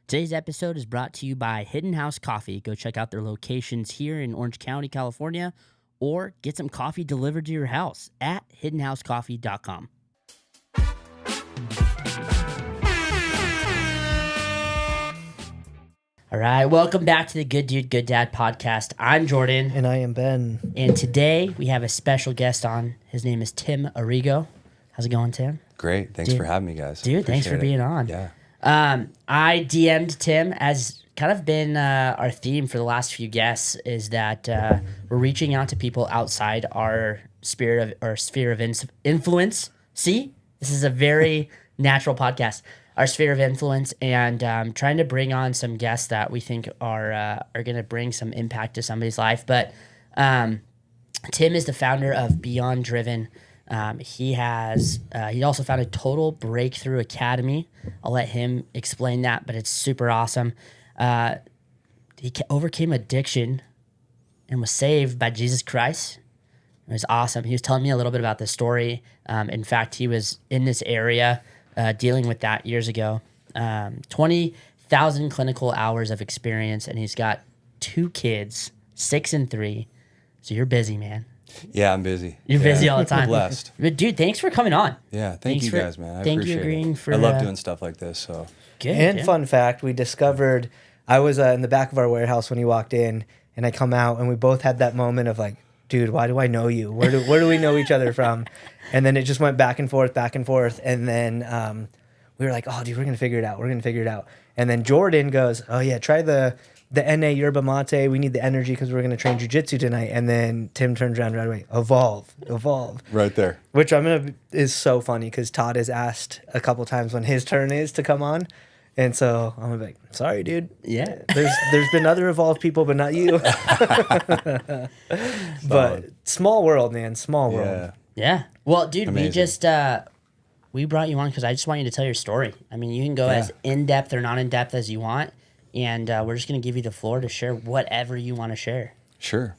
Today's episode is brought to you by Hidden House Coffee. Go check out their locations here in Orange County, California, or get some coffee delivered to your house at hiddenhousecoffee.com. All right, welcome back to the Good Dude, Good Dad podcast. I'm Jordan. And I am Ben. And today we have a special guest on. His name is Tim Arrigo. How's it going, Tim? Great. Thanks for having me, guys. Dude, thanks for being on. Yeah. I DM'd Tim, as kind of been our theme for the last few guests, is that we're reaching out to people outside our sphere of influence. See, this is a very natural podcast. Our sphere of influence, and trying to bring on some guests that we think are going to bring some impact to somebody's life. But Tim is the founder of Beyond Driven. He also founded Total Breakthrough Academy. I'll let him explain that, but it's super awesome. He overcame addiction and was saved by Jesus Christ. It was awesome. He was telling me a little bit about this story. In fact, he was in this area dealing with that years ago. 20,000 clinical hours of experience, and he's got 2 kids, 6 and 3. So you're busy, man. Yeah, I'm busy. You're busy all the time. Blessed. But dude, thanks for coming on. Yeah, thank you guys, man. I thank appreciate you agreeing it. for. I love doing stuff like this. So. Good. And fun fact, we discovered, I was in the back of our warehouse when he walked in, and I come out, and we both had that moment of like, dude, why do I know you? Where do we know each other from? And then it just went back and forth, and then we were like, oh, dude, we're gonna figure it out. And then Jordan goes, oh yeah, try the NA yerba mate. We need the energy because we're going to train jiu-jitsu tonight. And then Tim turns around right away. Evolve. Right there. Which is so funny because Todd has asked a couple times when his turn is to come on. And so I'm like, sorry, dude. Yeah. There's been other evolved people, but not you. But small world, man. Small world. Yeah. Well, dude, Amazing. we brought you on because I just want you to tell your story. I mean, you can go as in-depth or not in-depth as you want. And we're just going to give you the floor to share whatever you want to share. Sure.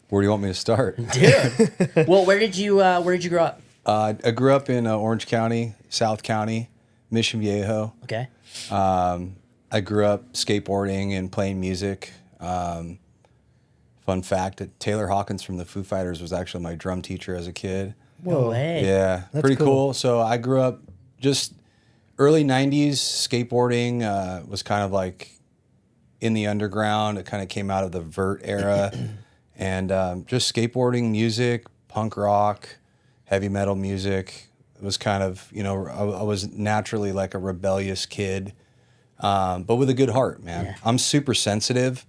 Where do you want me to start? Dude. Well, where did you grow up? I grew up in Orange County, South County, Mission Viejo. Okay. I grew up skateboarding and playing music. Fun fact, Taylor Hawkins from the Foo Fighters was actually my drum teacher as a kid. No way. Yeah, That's pretty cool. cool. So I grew up just early 90s skateboarding was kind of like in the underground. It kind of came out of the vert era. And just skateboarding, music, punk rock, heavy metal music. It was kind of, I was naturally like a rebellious kid, but with a good heart, man. Yeah. I'm super sensitive,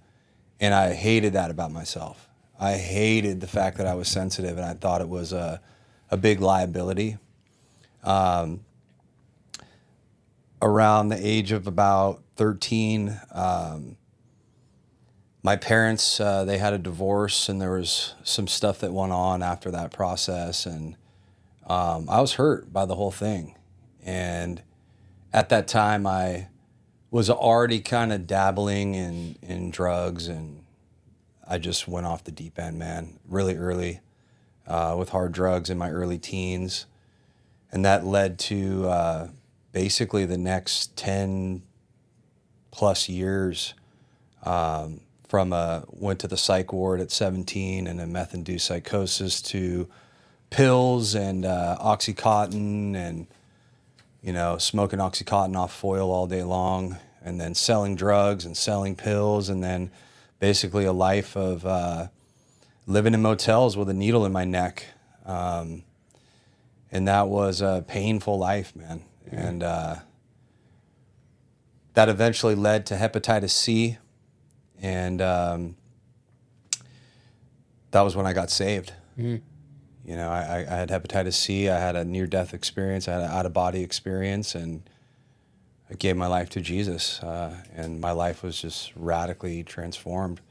and I hated that about myself. I hated the fact that I was sensitive, and I thought it was a big liability. Around the age of about 13, my parents, they had a divorce, and there was some stuff that went on after that process, and I was hurt by the whole thing. And at that time, I was already kind of dabbling in drugs, and I just went off the deep end, man, really early with hard drugs in my early teens. And that led to basically the next 10 plus years went to the psych ward at 17 and a meth-induced psychosis to pills and Oxycontin and, smoking Oxycontin off foil all day long, and then selling drugs and selling pills, and then basically a life of living in motels with a needle in my neck. And that was a painful life, man. And that eventually led to hepatitis C. And that was when I got saved. Mm-hmm. I had hepatitis C. I had a near-death experience. I had an out-of-body experience. And I gave my life to Jesus. And my life was just radically transformed.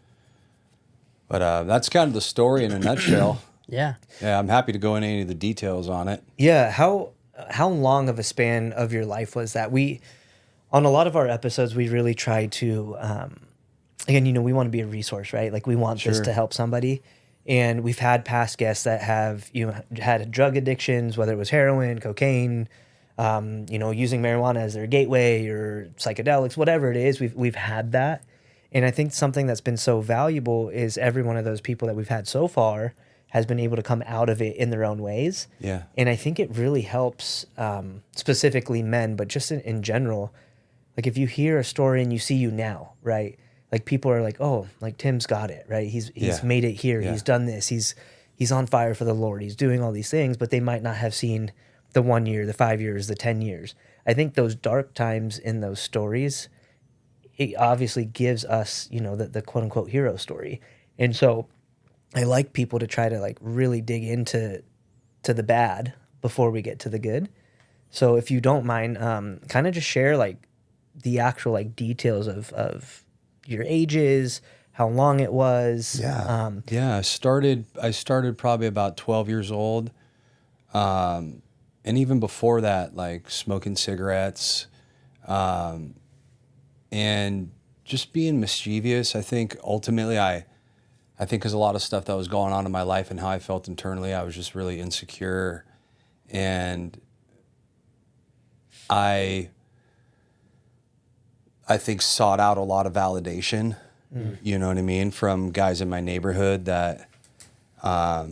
But that's kind of the story in a nutshell. Yeah. Yeah, I'm happy to go into any of the details on it. Yeah. How long of a span of your life was that? On a lot of our episodes, we really try to, again, we want to be a resource, right? Like we want this to help somebody. And we've had past guests that have, had drug addictions, whether it was heroin, cocaine, using marijuana as their gateway or psychedelics, whatever it is, we've had that. And I think something that's been so valuable is every one of those people that we've had so far has been able to come out of it in their own ways. Yeah. And I think it really helps, specifically men, but just in general. Like if you hear a story and you see you now, right? Like people are like, oh, like Tim's got it, right? He's made it here. Yeah. He's done this. He's on fire for the Lord. He's doing all these things, but they might not have seen the 1 year, the 5 years, the 10 years. I think those dark times in those stories, it obviously gives us, the quote unquote hero story. And so I like people to try to like really dig into the bad before we get to the good. So if you don't mind, kind of just share like the actual like details of your ages, how long it was. I started probably about 12 years old. And even before that, like smoking cigarettes, and just being mischievous. I think ultimately I think because a lot of stuff that was going on in my life and how I felt internally, I was just really insecure. And I think sought out a lot of validation, you know what I mean, from guys in my neighborhood that I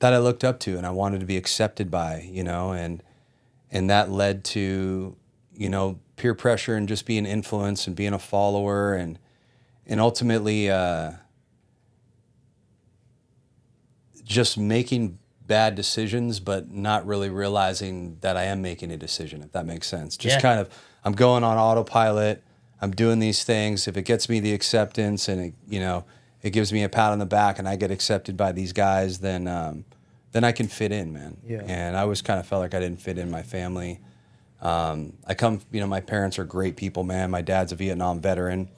looked up to and I wanted to be accepted by, and that led to, peer pressure and just being influenced and being a follower and ultimately just making bad decisions, but not really realizing that I am making a decision, if that makes sense. Just kind of, I'm going on autopilot. I'm doing these things. If it gets me the acceptance and it gives me a pat on the back and I get accepted by these guys, then I can fit in, man. Yeah. And I always kind of felt like I didn't fit in my family. My parents are great people, man. My dad's a Vietnam veteran.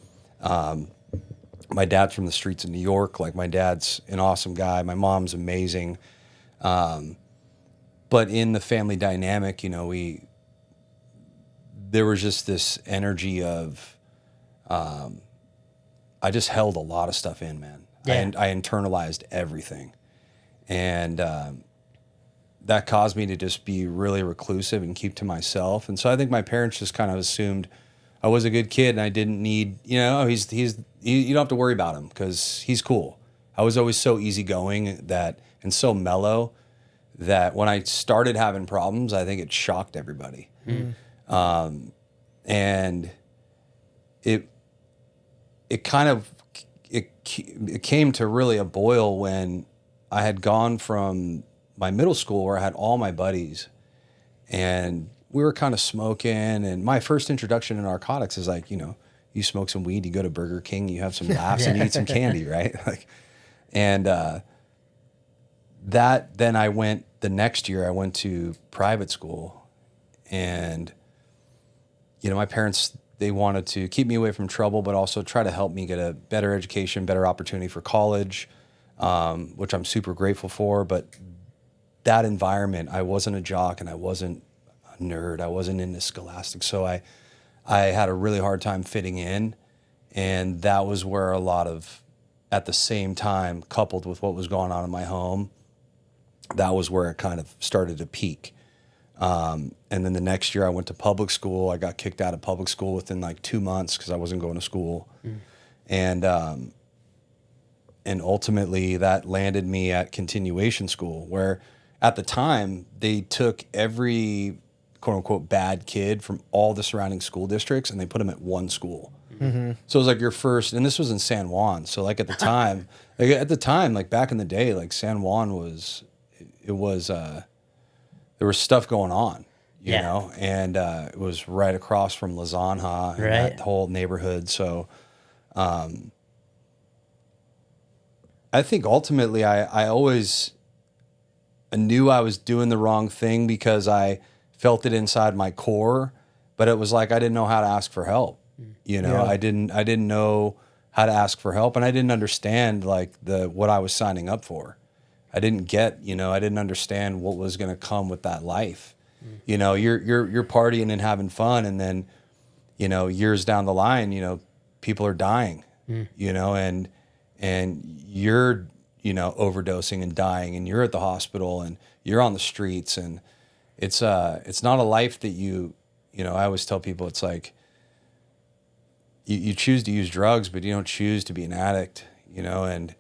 My dad's from the streets of New York. Like my dad's an awesome guy. My mom's amazing. But in the family dynamic, there was just this energy of, I just held a lot of stuff in, man. Yeah. I internalized everything. And that caused me to just be really reclusive and keep to myself. And so I think my parents just kind of assumed I was a good kid and I didn't need, you don't have to worry about him because he's cool. I was always so easygoing and so mellow that when I started having problems, I think it shocked everybody. And it came to really a boil when I had gone from my middle school where I had all my buddies and we were kind of smoking. And my first introduction to narcotics is like, you smoke some weed, you go to Burger King, you have some laughs and you eat some candy, right? Then I went the next year, I went to private school and, my parents, they wanted to keep me away from trouble, but also try to help me get a better education, better opportunity for college, which I'm super grateful for. But that environment, I wasn't a jock and I wasn't a nerd. I wasn't into scholastics. So I had a really hard time fitting in. And that was where a lot of, at the same time, coupled with what was going on in my home, that was where it kind of started to peak. And then the next year I went to public school. I got kicked out of public school within like 2 months because I wasn't going to school. And ultimately that landed me at continuation school where at the time they took every quote unquote bad kid from all the surrounding school districts and they put them at one school. So it was like your first, and this was in San Juan. So like at the time, like back in the day, like San Juan was, there was stuff going on, you know, and it was right across from La Zanja and that whole neighborhood. So I think ultimately I always knew I was doing the wrong thing because I felt it inside my core, but it was like I didn't know how to ask for help. I didn't know how to ask for help, and I didn't understand like what I was signing up for. I didn't understand what was going to come with that life. You're partying and having fun, and then, years down the line, people are dying, and you're, overdosing and dying, and you're at the hospital and you're on the streets, and it's not a life that I always tell people, it's like you choose to use drugs, but you don't choose to be an addict, and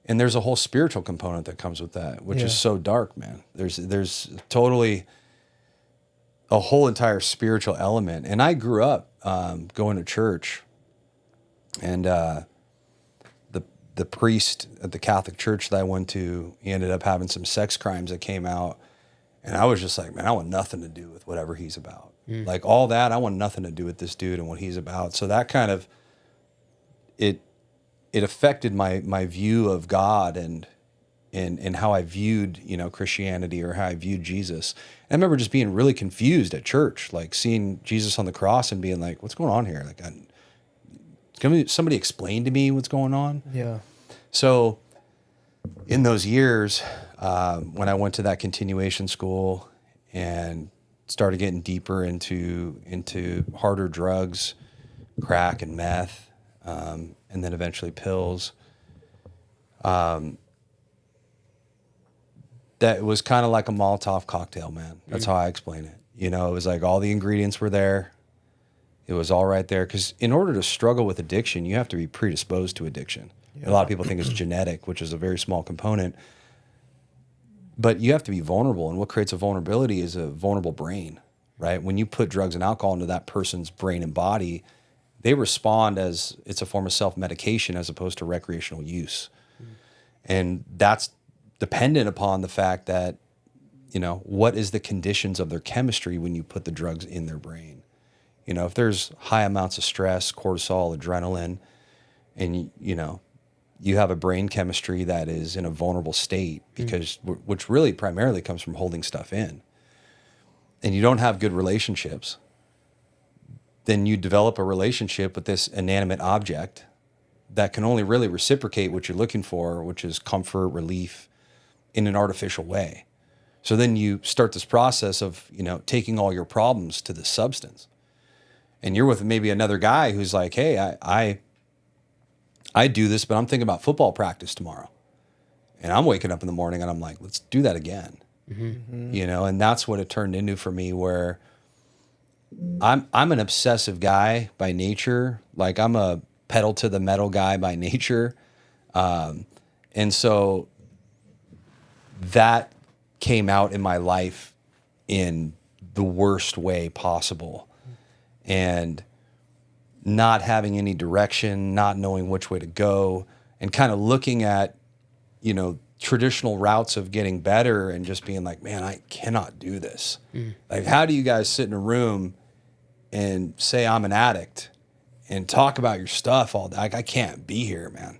there's a whole spiritual component that comes with that, which is so dark, man. There's totally a whole entire spiritual element. And I grew up going to church, and the priest at the Catholic church that I went to, he ended up having some sex crimes that came out. And I was just like, man, I want nothing to do with whatever he's about. Like all that, I want nothing to do with this dude and what he's about. So that kind of, it affected my view of God and how I viewed, Christianity, or how I viewed Jesus. And I remember just being really confused at church, like seeing Jesus on the cross and being like, what's going on here? Like, can somebody explain to me what's going on? Yeah. So in those years, when I went to that continuation school and started getting deeper into harder drugs, crack and meth, and then eventually pills, that was kind of like a Molotov cocktail, man. That's how I explain it. It was like all the ingredients were there. It was all right there. Because in order to struggle with addiction, you have to be predisposed to addiction. Yeah. A lot of people think it's genetic, which is a very small component. But you have to be vulnerable. And what creates a vulnerability is a vulnerable brain, right? When you put drugs and alcohol into that person's brain and body, they respond as it's a form of self-medication as opposed to recreational use. And that's dependent upon the fact that, what is the conditions of their chemistry when you put the drugs in their brain? If there's high amounts of stress, cortisol, adrenaline, and, you have a brain chemistry that is in a vulnerable state, because which really primarily comes from holding stuff in, and you don't have good relationships, then you develop a relationship with this inanimate object that can only really reciprocate what you're looking for, which is comfort, relief, in an artificial way. So then you start this process of, taking all your problems to this substance. And you're with maybe another guy who's like, hey, I do this, but I'm thinking about football practice tomorrow. And I'm waking up in the morning and I'm like, let's do that again. And that's what it turned into for me, where I'm an obsessive guy by nature. Like, I'm a pedal to the metal guy by nature. And so that came out in my life in the worst way possible. And not having any direction, not knowing which way to go, and kind of looking at, traditional routes of getting better and just being like, man, I cannot do this. Like, how do you guys sit in a room and say I'm an addict and talk about your stuff all day? Like, I can't be here, man.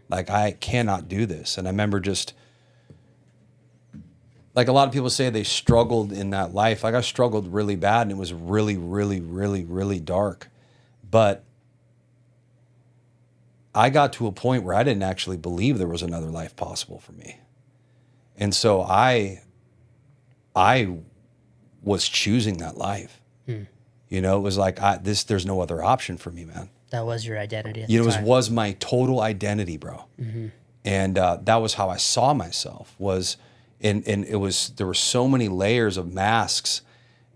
Like, I cannot do this. And I remember just, like, a lot of people say they struggled in that life. Like, I struggled really bad, and it was really, really, really, really dark. But I got to a point where I didn't actually believe there was another life possible for me. And so I was choosing that life. It was like, there's no other option for me, man. That was your identity at the time. It was my total identity, bro. And that was how I saw myself, was, and it was, there were so many layers of masks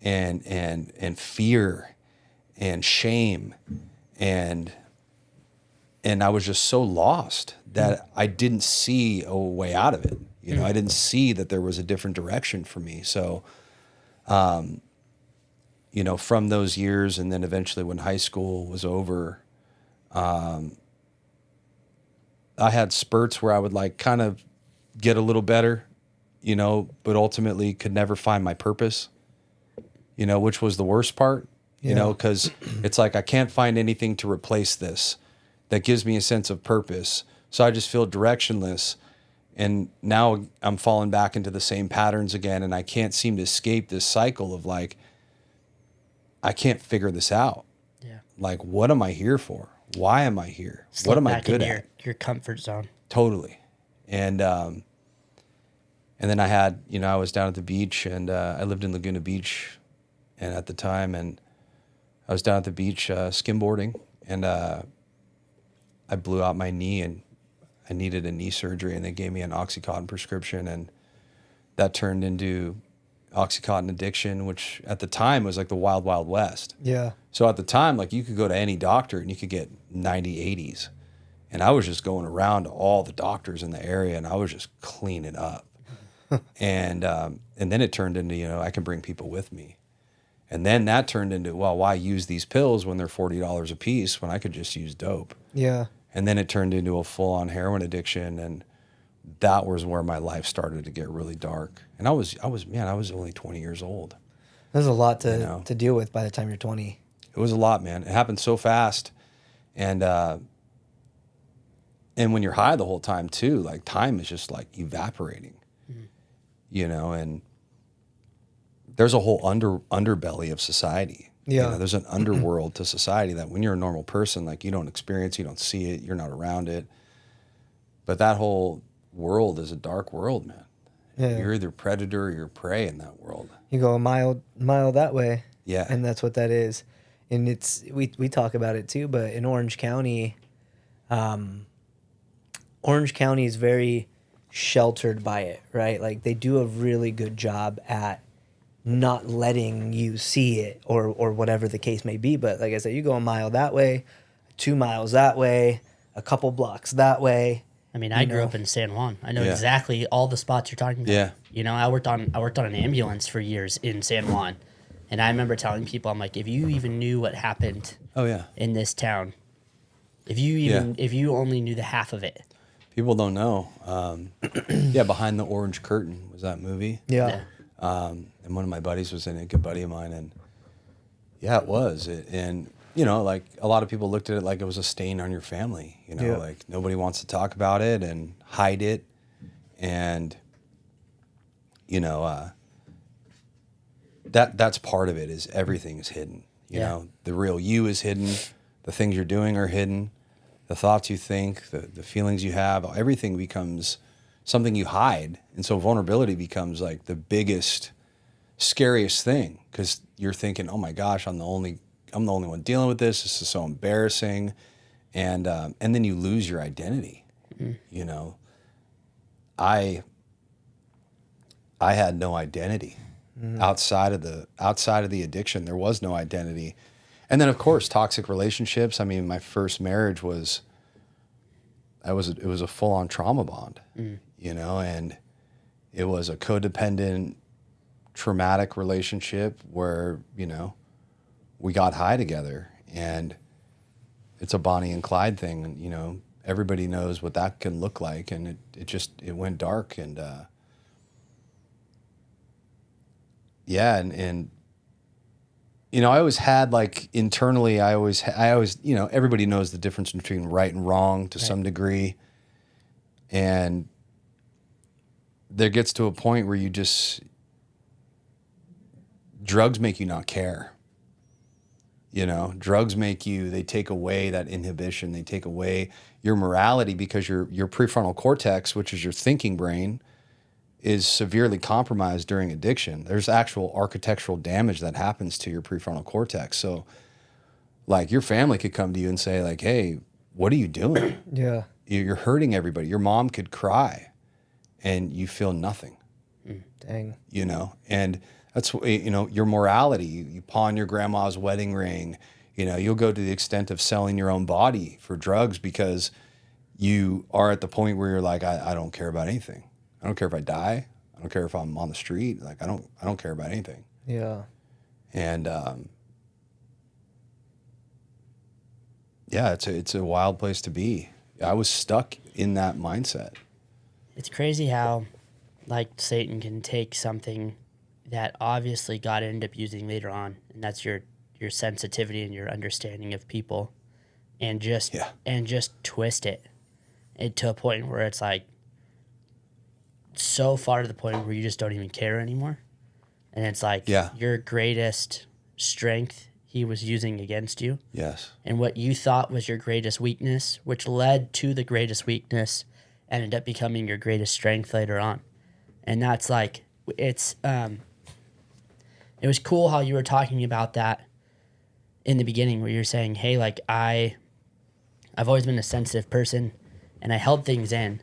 and fear and shame, and I was just so lost that I didn't see a way out of it. I didn't see that there was a different direction for me. So, from those years, and then eventually when high school was over, I had spurts where I would like kind of get a little better, but ultimately could never find my purpose, which was the worst part, because it's like, I can't find anything to replace this that gives me a sense of purpose. So I just feel directionless. And now I'm falling back into the same patterns again. And I can't seem to escape this cycle of like, I can't figure this out. Yeah. Like, what am I here for? Why am I here? Slip what am I back good into at? Your comfort zone. Totally. And then I had, I was down at the beach, and I lived in Laguna Beach, and at the time, and I was down at the beach skimboarding, and I blew out my knee, and I needed a knee surgery, and they gave me an Oxycontin prescription, and that turned into Oxycontin addiction, which at the time was like the wild, wild west. Yeah. So at the time, like you could go to any doctor and you could get 90, 80s. And I was just going around to all the doctors in the area and I was just cleaning up. And then it turned into, you know, I can bring people with me. And then that turned into, well, why use these pills when they're $40 a piece when I could just use dope? Yeah. And then it turned into a full-on heroin addiction. And that was where my life started to get really dark. And I was only 20 years old. There's a lot to, You know? to deal with by the time you're 20. It was a lot, man. It happened so fast. And when you're high the whole time too, like time is just like evaporating, you know, and there's a whole underbelly of society. Yeah. You know, there's an underworld to society that when you're a normal person, like you don't experience, you don't see it, you're not around it. But that whole world is a dark world, man. Yeah. You're either predator or you're prey in that world. You go a mile that way. Yeah. And that's what that is. And we talk about it too, but in Orange County is very sheltered by it, right? Like they do a really good job at not letting you see it or whatever the case may be. But like I said, you go a mile that way, 2 miles that way, a couple blocks that way. I mean, I grew up in San Juan. I know Yeah. exactly all the spots you're talking about. Yeah. You know, I worked on an ambulance for years in San Juan. And I remember telling people, I'm like, if you even knew what happened Oh, yeah. in this town, if you only knew the half of it. People don't know. Yeah, Behind the Orange Curtain was that movie. Yeah. And one of my buddies was in it, a good buddy of mine, and yeah, it was. And you know, like a lot of people looked at it like it was a stain on your family. You know, Yeah. like nobody wants to talk about it and hide it, and you know, that's part of it. Is everything is hidden. You Yeah. know, the real you is hidden. The things you're doing are hidden. The thoughts you think, the feelings you have, everything becomes something you hide. And so vulnerability becomes like the biggest, scariest thing because you're thinking, oh my gosh, I'm the only one dealing with this. This is so embarrassing. And then you lose your identity. You know, I had no identity outside of the addiction. There was no identity. And then, of course, toxic relationships. I mean, my first marriage was a full-on trauma bond, you know, and it was a codependent, traumatic relationship where, you know, we got high together, and it's a Bonnie and Clyde thing, and, you know, everybody knows what that can look like, and it went dark, and yeah, and you know, I always had like internally, I always, you know, everybody knows the difference between right and wrong to some degree. And there gets to a point where drugs make you not care. You know, drugs they take away that inhibition. They take away your morality because your prefrontal cortex, which is your thinking brain, is severely compromised during addiction. There's actual architectural damage that happens to your prefrontal cortex. So like your family could come to you and say like, hey, what are you doing? Yeah. You're hurting everybody. Your mom could cry and you feel nothing, Dang. you know? And that's, you know, your morality, you pawn your grandma's wedding ring, you know, you'll go to the extent of selling your own body for drugs because you are at the point where you're like, I don't care about anything. I don't care if I die. I don't care if I'm on the street. Like I don't care about anything. Yeah. And yeah, it's a wild place to be. I was stuck in that mindset. It's crazy how, like, Satan can take something that obviously God ended up using later on, and that's your sensitivity and your understanding of people, and just twist it to a point where it's like so far to the point where you just don't even care anymore, and it's like your greatest strength he was using against you. Yes. And what you thought was your greatest weakness, which led to the greatest weakness, ended up becoming your greatest strength later on. And that's like, it was cool how you were talking about that in the beginning where you're saying, hey, like I've always been a sensitive person and I held things in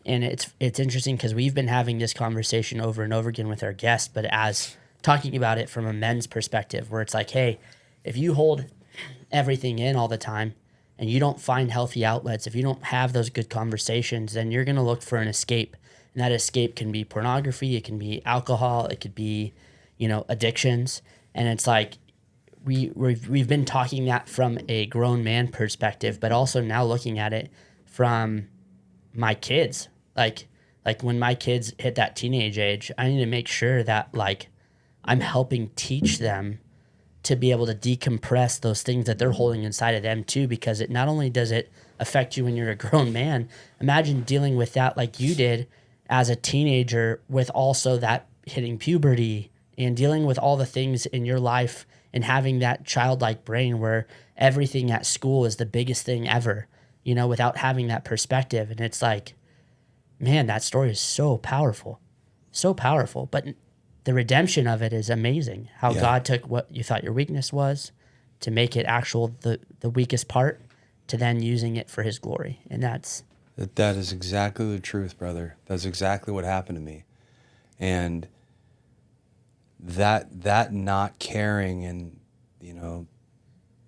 And it's interesting because we've been having this conversation over and over again with our guests, but as talking about it from a men's perspective, where it's like, hey, if you hold everything in all the time and you don't find healthy outlets, if you don't have those good conversations, then you're going to look for an escape. And that escape can be pornography, it can be alcohol, it could be, addictions. And it's like, we've been talking that from a grown man perspective, but also now looking at it from my kids. Like when my kids hit that teenage age, I need to make sure that like I'm helping teach them to be able to decompress those things that they're holding inside of them too, because it not only does it affect you when you're a grown man, imagine dealing with that like you did as a teenager, with also that hitting puberty and dealing with all the things in your life and having that childlike brain where everything at school is the biggest thing ever, without having that perspective. And it's like, man, that story is so powerful, but the redemption of it is amazing. How God took what you thought your weakness was to make it the weakest part, to then using it for his glory. And that is exactly the truth, brother. That's exactly what happened to me. And that not caring and,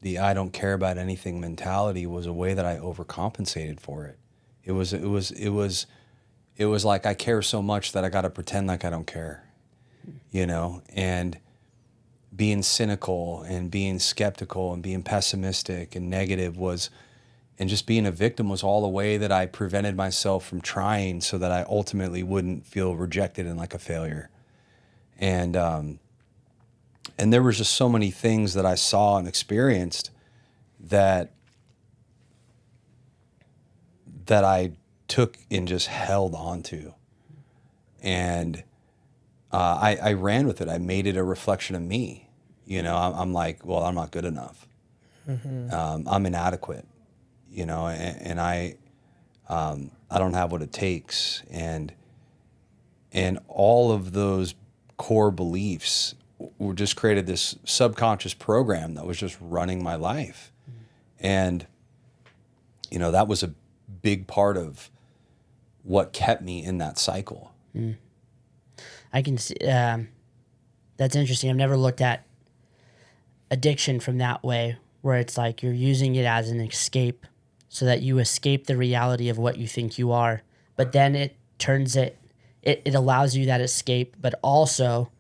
the I don't care about anything mentality was a way that I overcompensated for it. It was like I care so much that I got to pretend like I don't care, and being cynical and being skeptical and being pessimistic and negative and just being a victim was all the way that I prevented myself from trying, so that I ultimately wouldn't feel rejected and like a failure. And there was just so many things that I saw and experienced that I took and just held on to. And I ran with it. I made it a reflection of me. I'm like, well, I'm not good enough. Mm-hmm. I'm inadequate, and I don't have what it takes. And all of those core beliefs were just created this subconscious program that was just running my life. And, that was a big part of what kept me in that cycle. I can see, that's interesting. I've never looked at addiction from that way, where it's like you're using it as an escape so that you escape the reality of what you think you are. But then it turns it allows you that escape, but also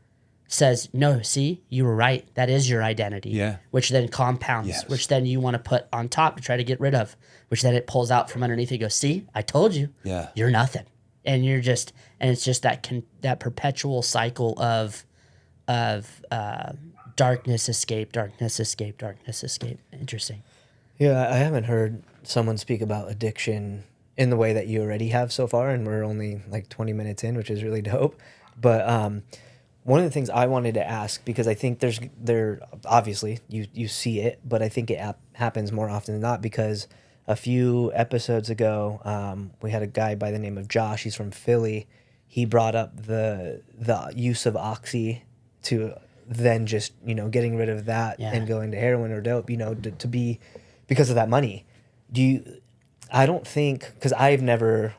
says, no, see, you were right. That is your identity. Yeah. Which then compounds, Yes. which then you want to put on top to try to get rid of, which then it pulls out from underneath. You go, see, I told you. Yeah. You're nothing. And it's just that perpetual cycle of darkness, escape, darkness, escape, darkness, escape. Interesting. Yeah, I haven't heard someone speak about addiction in the way that you already have so far, and we're only like 20 minutes in, which is really dope. But one of the things I wanted to ask, because I think there obviously you see it, but I think it happens more often than not, because a few episodes ago, we had a guy by the name of Josh. He's from Philly. He brought up the use of oxy to then just, getting rid of that and going to heroin or dope, to be because of that money. I don't think, because I have never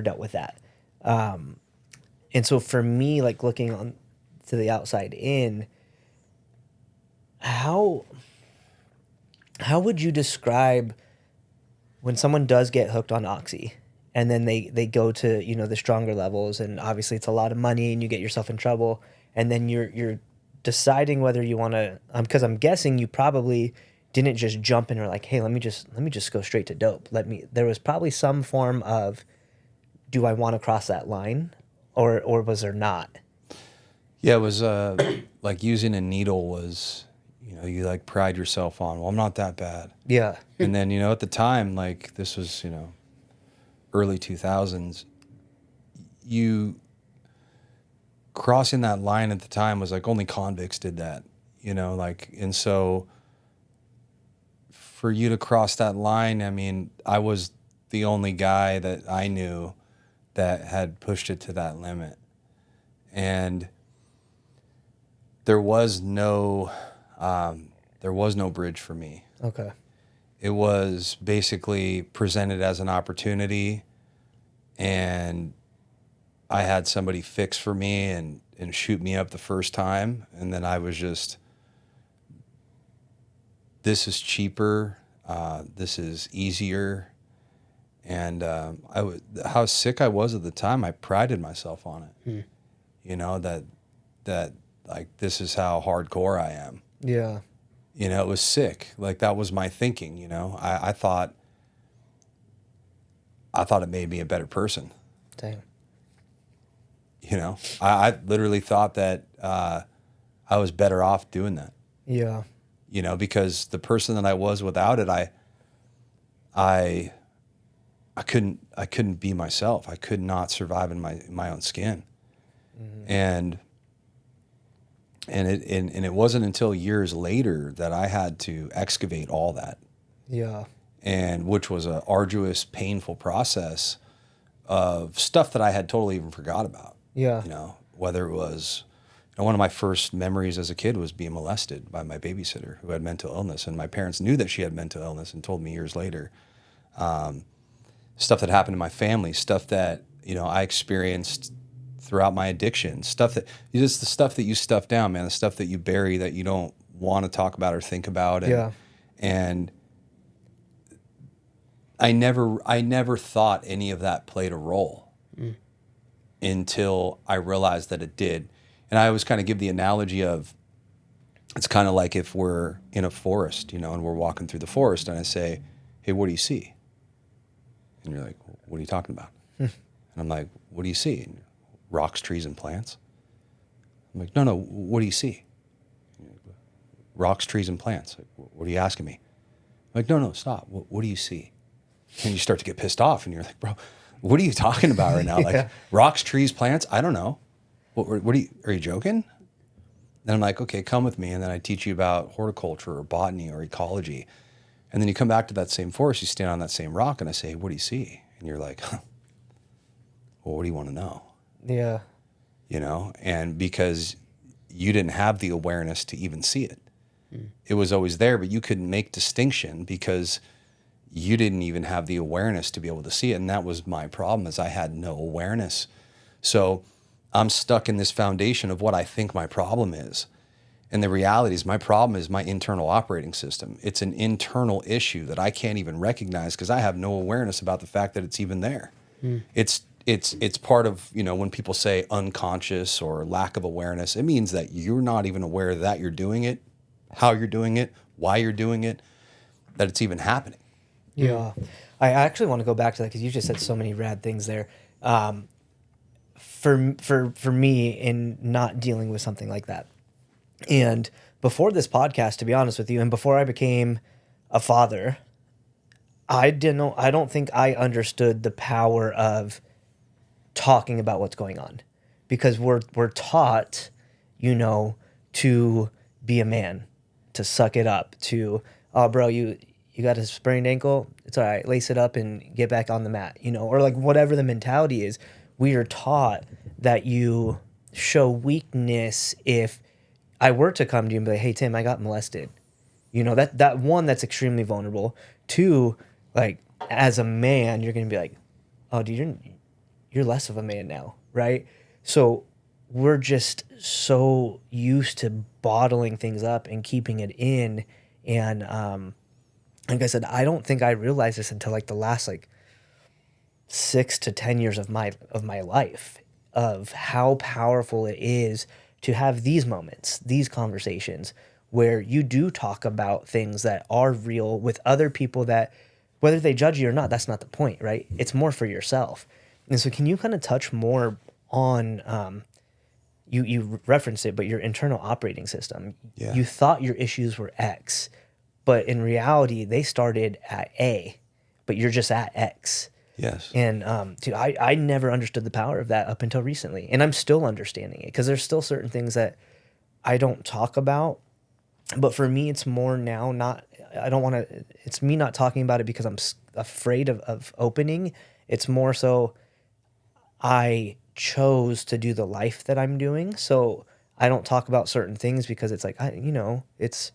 dealt with that. And so for me, like looking on to the outside in, how would you describe when someone does get hooked on oxy and then they go to, the stronger levels, and obviously it's a lot of money and you get yourself in trouble, and then you're deciding whether you want to, because I'm guessing you probably didn't just jump in or like, hey, let me just go straight to dope. There was probably some form of, do I want to cross that line, or was there not? Yeah, it was like using a needle was, you like pride yourself on, well, I'm not that bad. Yeah. And then, at the time, like this was, early 2000s, you crossing that line at the time was like only convicts did that, and so for you to cross that line, I mean, I was the only guy that I knew that had pushed it to that limit. And there was no bridge for me. Okay. It was basically presented as an opportunity, and I had somebody fix for me and shoot me up the first time. And then I was just, this is cheaper. This is easier. And how sick I was at the time, I prided myself on it. You know, that like, this is how hardcore I am. Yeah. You know, it was sick. Like, that was my thinking, you know. I thought it made me a better person. Damn. You know, I literally thought that I was better off doing that. Yeah. You know, because the person that I was without it, I couldn't be myself. I could not survive in my own skin. And it wasn't until years later that I had to excavate all that. Yeah. And which was a arduous, painful process of stuff that I had totally even forgot about. Yeah. You know, whether it was, one of my first memories as a kid was being molested by my babysitter who had mental illness, and my parents knew that she had mental illness and told me years later. Stuff that happened in my family, stuff that, you know, I experienced throughout my addiction, stuff that, just the stuff that you stuff down, man, the stuff that you bury that you don't want to talk about or think about. And I never thought any of that played a role until I realized that it did. And I always kind of give the analogy of, it's kind of like if we're in a forest, you know, and we're walking through the forest, and I say, hey, what do you see? And you're like, what are you talking about? And I'm like, what do you see? And rocks, trees, and plants. I'm like, no, what do you see? Rocks, trees, and plants. Like, what are you asking me? I'm like, no, stop. What do you see? And you start to get pissed off, and you're like, bro, what are you talking about right now? Yeah. Like, rocks, trees, plants? I don't know. What are you joking? Then I'm like, okay, come with me. And then I teach you about horticulture or botany or ecology. And then you come back to that same forest, you stand on that same rock, and I say, hey, what do you see? And you're like, well, what do you want to know? Yeah. You know, and because you didn't have the awareness to even see it. It was always there, but you couldn't make distinction because you didn't even have the awareness to be able to see it. And that was my problem, is I had no awareness. So I'm stuck in this foundation of what I think my problem is. And the reality is my problem is my internal operating system. It's an internal issue that I can't even recognize because I have no awareness about the fact that it's even there. It's part of, you know, when people say unconscious or lack of awareness, it means that you're not even aware that you're doing it, how you're doing it, why you're doing it, that it's even happening. Yeah. I actually want to go back to that because you just said so many rad things there. For me in not dealing with something like that. And before this podcast, to be honest with you, and before I became a father, I don't think I understood the power of talking about what's going on, because we're taught, you know, to be a man, to suck it up, to, oh, bro, you got a sprained ankle, it's all right, lace it up and get back on the mat, you know, or like whatever the mentality is. We are taught that you show weakness if I were to come to you and be like, hey, Tim, I got molested. You know, that one, that's extremely vulnerable. Two, like, as a man, you're going to be like, oh, dude, you're less of a man now, right? So we're just so used to bottling things up and keeping it in. And like I said, I don't think I realized this until like the last like 6 to 10 years of my life, of how powerful it is to have these moments, these conversations where you do talk about things that are real with other people, that whether they judge you or not, that's not the point, right? It's more for yourself. And so can you kind of touch more on, you referenced it, but your internal operating system? Yeah. You thought your issues were X, but in reality, they started at A, but you're just at X. Yes. And dude, I never understood the power of that up until recently. And I'm still understanding it because there's still certain things that I don't talk about. But for me, it's more now it's me not talking about it because I'm afraid of opening. It's more so I chose to do the life that I'm doing. So I don't talk about certain things because it's like, it's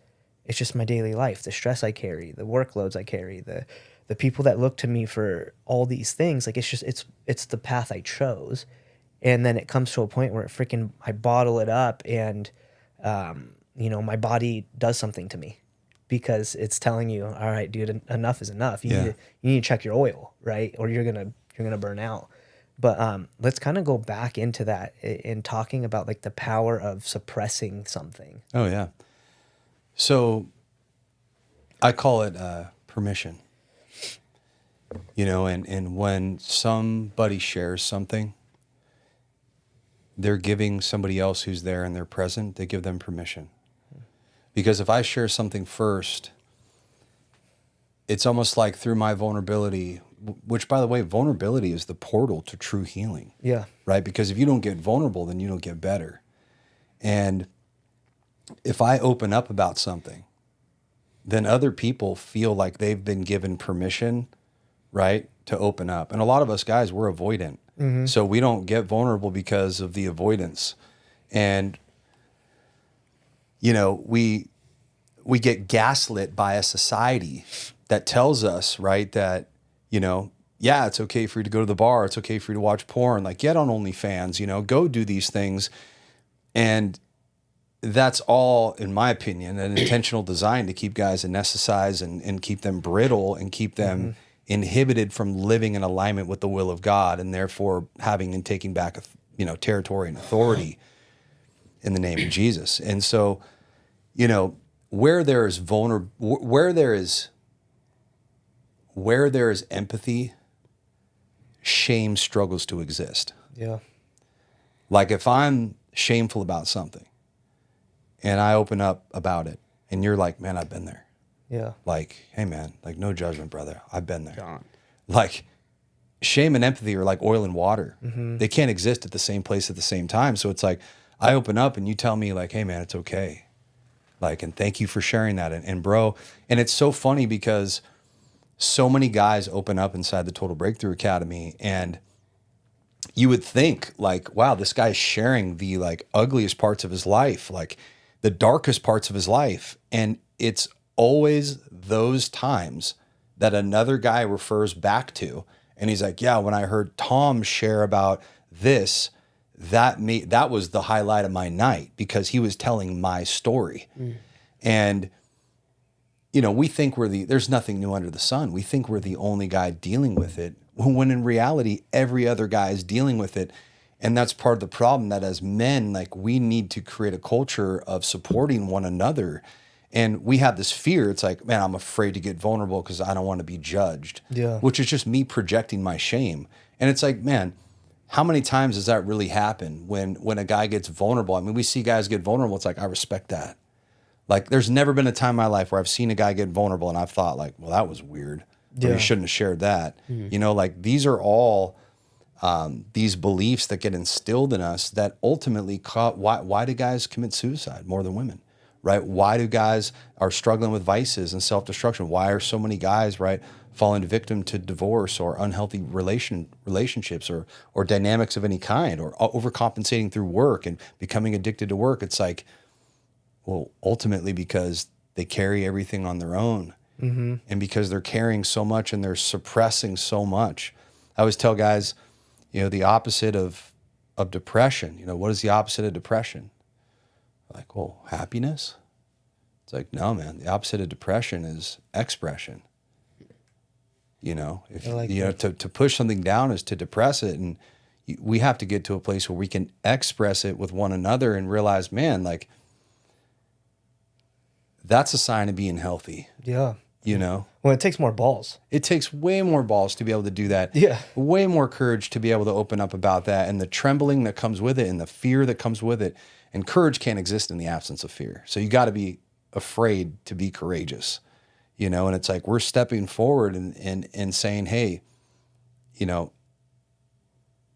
It's just my daily life, the stress I carry, the workloads I carry, the people that look to me for all these things. Like, it's the path I chose. And then it comes to a point where I bottle it up, and my body does something to me because it's telling you, all right, dude, enough is enough. You need to check your oil, right? Or you're gonna burn out. But let's kind of go back into that in talking about like the power of suppressing something. Oh yeah. So I call it permission. And when somebody shares something, they're giving somebody else who's there and they're present, they give them permission. Because if I share something first, it's almost like through my vulnerability, which, by the way, vulnerability is the portal to true healing. Yeah. Right? Because if you don't get vulnerable, then you don't get better. And if I open up about something, then other people feel like they've been given permission, right, to open up. And a lot of us guys, we're avoidant. Mm-hmm. So we don't get vulnerable because of the avoidance. And, we get gaslit by a society that tells us, right, that, yeah, it's okay for you to go to the bar. It's okay for you to watch porn. Like, get on OnlyFans, go do these things. And that's all, in my opinion, an intentional design to keep guys anesthetized and keep them brittle and keep them inhibited from living in alignment with the will of God, and therefore having and taking back, territory and authority in the name of Jesus. And so, where there is empathy, shame struggles to exist. Yeah. Like, if I'm shameful about something and I open up about it and you're like, man, I've been there. Yeah. Like, hey man, like, no judgment, brother. I've been there. John. Like, shame and empathy are like oil and water. Mm-hmm. They can't exist at the same place at the same time. So it's like, I open up and you tell me like, hey man, it's okay. Like, and thank you for sharing that. And bro, and it's so funny because so many guys open up inside the Total Breakthrough Academy, and you would think like, wow, this guy's sharing the like ugliest parts of his life, like the darkest parts of his life. And it's always those times that another guy refers back to. And he's like, yeah, when I heard Tom share about this, that was the highlight of my night because he was telling my story. And, we think there's nothing new under the sun. We think we're the only guy dealing with it, when in reality, every other guy is dealing with it. And that's part of the problem, that as men, like, we need to create a culture of supporting one another. And we have this fear. It's like, man, I'm afraid to get vulnerable because I don't want to be judged. Yeah. Which is just me projecting my shame. And it's like, man, how many times does that really happen when a guy gets vulnerable? I mean, we see guys get vulnerable. It's like, I respect that. Like, there's never been a time in my life where I've seen a guy get vulnerable and I've thought like, well, that was weird. Or you shouldn't have shared that. Mm-hmm. Like, these are all these beliefs that get instilled in us that ultimately why do guys commit suicide more than women, right? Why do guys are struggling with vices and self-destruction? Why are so many guys, right, falling victim to divorce or unhealthy relationships or dynamics of any kind, or overcompensating through work and becoming addicted to work? It's like, well, ultimately because they carry everything on their own. Mm-hmm. And because they're carrying so much and they're suppressing so much. I always tell guys, the opposite of depression, what is the opposite of depression? Like, well, happiness? It's like, no, man, the opposite of depression is expression. If like to push something down is to depress it. And we have to get to a place where we can express it with one another and realize, man, like, that's a sign of being healthy. Yeah. Well, it takes more balls. It takes way more balls to be able to do that. Yeah. Way more courage to be able to open up about that, and the trembling that comes with it and the fear that comes with it. And courage can't exist in the absence of fear. So you got to be afraid to be courageous, and it's like, we're stepping forward and saying, hey,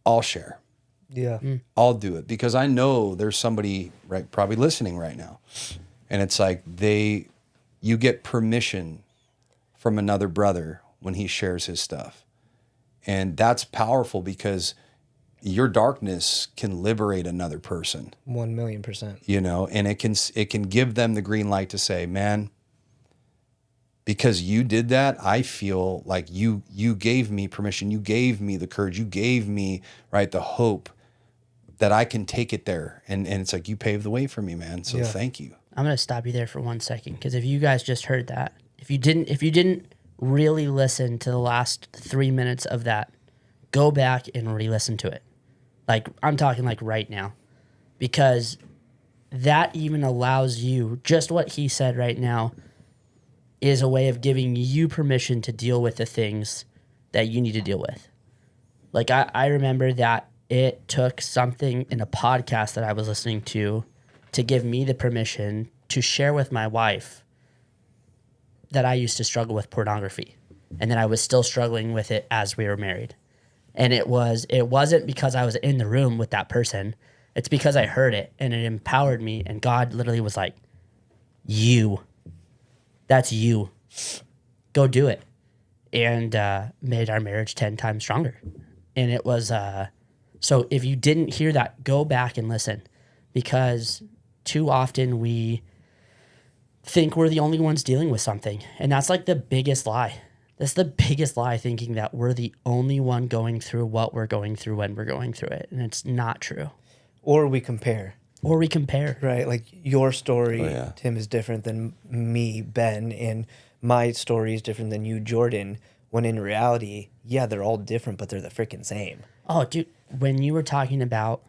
I'll share. Yeah. I'll do it because I know there's somebody probably listening right now. And it's like you get permission from another brother when he shares his stuff. And that's powerful because your darkness can liberate another person. 1,000,000%. And it can give them the green light to say, man, because you did that, I feel like you gave me permission. You gave me the courage. You gave me, right, the hope that I can take it there. And it's like, you paved the way for me, man. So thank you. I'm going to stop you there for 1 second. Because if you guys just heard that, if you didn't really listen to the last 3 minutes of that, go back and re-listen to it. Like, I'm talking like right now, because that even allows you, just what he said right now is a way of giving you permission to deal with the things that you need to deal with. Like, I remember that it took something in a podcast that I was listening to give me the permission to share with my wife that I used to struggle with pornography, and that I was still struggling with it as we were married. And it wasn't because I was in the room with that person. It's because I heard it and it empowered me. And God literally was like, that's you. Go do it. And made our marriage 10 times stronger. And it was, so if you didn't hear that, go back and listen, because too often we think we're the only ones dealing with something. And that's like the biggest lie. That's the biggest lie, thinking that we're the only one going through what we're going through when we're going through it. And it's not true. Or we compare. Right? Like, your story, yeah. Tim, is different than me, Ben, and my story is different than you, Jordan, when in reality, yeah, they're all different, but they're the freaking same. Oh, dude, when you were talking about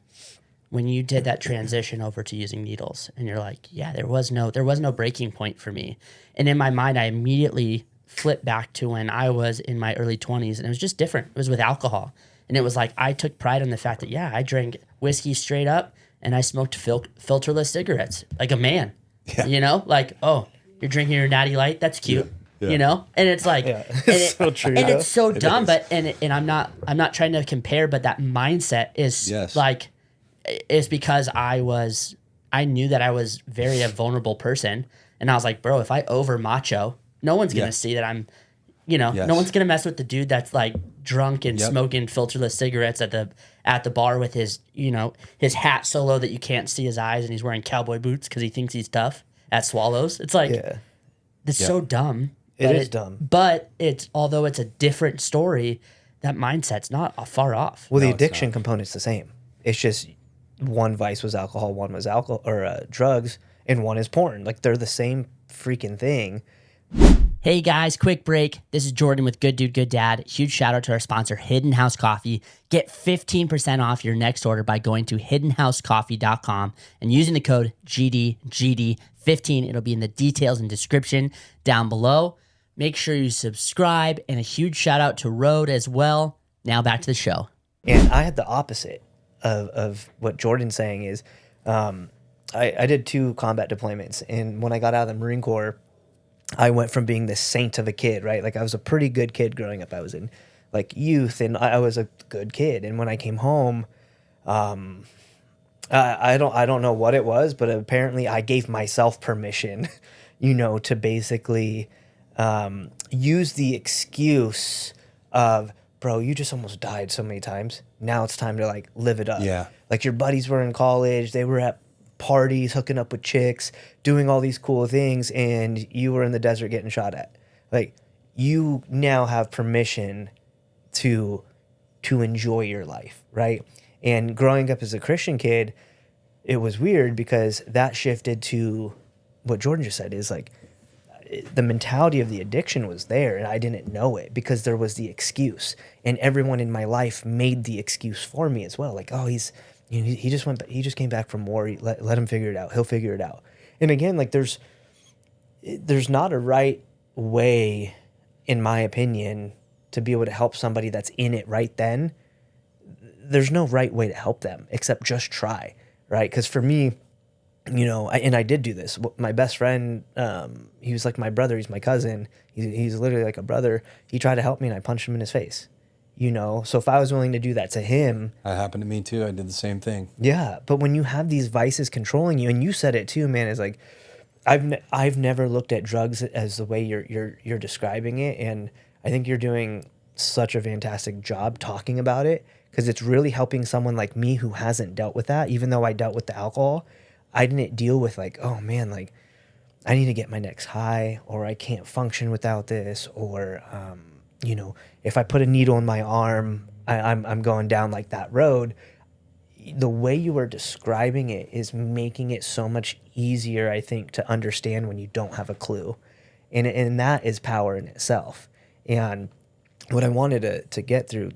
when you did that transition over to using needles, and you're like, yeah, there was no breaking point for me. And in my mind, I immediately flipped back to when I was in my early 20s, and it was just different. It was with alcohol. And it was like, I took pride in the fact that, yeah, I drank whiskey straight up, and I smoked filterless cigarettes like a man. Yeah. You know, like, oh, you're drinking your Natty Light? That's cute. Yeah. You know? And it's like, It's so true. and it's so dumb, is. but and I'm not trying to compare, but that mindset is like, is because I knew that I was a vulnerable person, and I was like, bro, if I over macho, no one's gonna see that I'm, no one's gonna mess with the dude that's like drunk and smoking filterless cigarettes at the bar with his his hat so low that you can't see his eyes, and he's wearing cowboy boots because he thinks he's tough at Swallows. It's like, it's so dumb. It is dumb. But although it's a different story, that mindset's not far off. Well, the addiction component's the same. It's just one vice was alcohol, one was drugs, and one is porn. Like, they're the same freaking thing. Hey guys, quick break. This is Jordan with Good Dude, Good Dad. Huge shout out to our sponsor, Hidden House Coffee. Get 15% off your next order by going to hiddenhousecoffee.com and using the code GDGD15. It'll be in the details and description down below. Make sure you subscribe, and a huge shout out to Road as well. Now back to the show. And I had the opposite of what Jordan's saying is, I did 2 combat deployments, and when I got out of the Marine Corps, I went from being this saint of a kid, right? Like, I was a pretty good kid growing up. I was in like youth, and I was a good kid. And when I came home, I don't know what it was, but apparently I gave myself permission, to basically use the excuse of, bro, you just almost died so many times. Now it's time to like live it up. Yeah. Like, your buddies were in college, they were at parties, hooking up with chicks, doing all these cool things, and you were in the desert getting shot at. Like, you now have permission to enjoy your life, right? And growing up as a Christian kid, it was weird because that shifted to what Jordan just said, is like, the mentality of the addiction was there, and I didn't know it because there was the excuse, and everyone in my life made the excuse for me as well. Like, oh, he just came back from war. Let him figure it out. He'll figure it out. And again, like, there's not a right way, in my opinion, to be able to help somebody that's in it right then. There's no right way to help them except just try, right? Because for me, I did do this. My best friend, he was like my brother. He's my cousin. He's literally like a brother. He tried to help me, and I punched him in his face. So if I was willing to do that to him. That happened to me too. I did the same thing. Yeah. But when you have these vices controlling you, and you said it too, man, is like, I've never looked at drugs as the way you're describing it. And I think you're doing such a fantastic job talking about it, because it's really helping someone like me who hasn't dealt with that. Even though I dealt with the alcohol, I didn't deal with like, oh man, like, I need to get my next high, or I can't function without this, or you know, if I put a needle in my arm, I'm going down like that road. The way you are describing it is making it so much easier, I think, to understand when you don't have a clue, and that is power in itself. And what I wanted to get through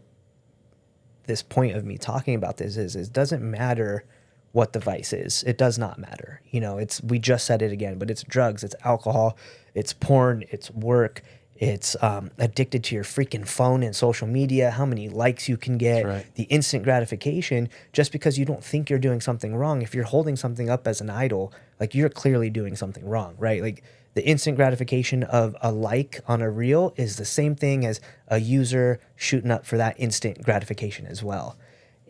this point of me talking about this is it doesn't matter what the vice is. It does not matter. You know, it's, we just said it again, but it's drugs, it's alcohol, it's porn, it's work, it's addicted to your freaking phone and social media, how many likes you can get, right. the instant gratification, just because you don't think you're doing something wrong. If you're holding something up as an idol, like, you're clearly doing something wrong, right? Like, the instant gratification of a like on a reel is the same thing as a user shooting up for that instant gratification as well.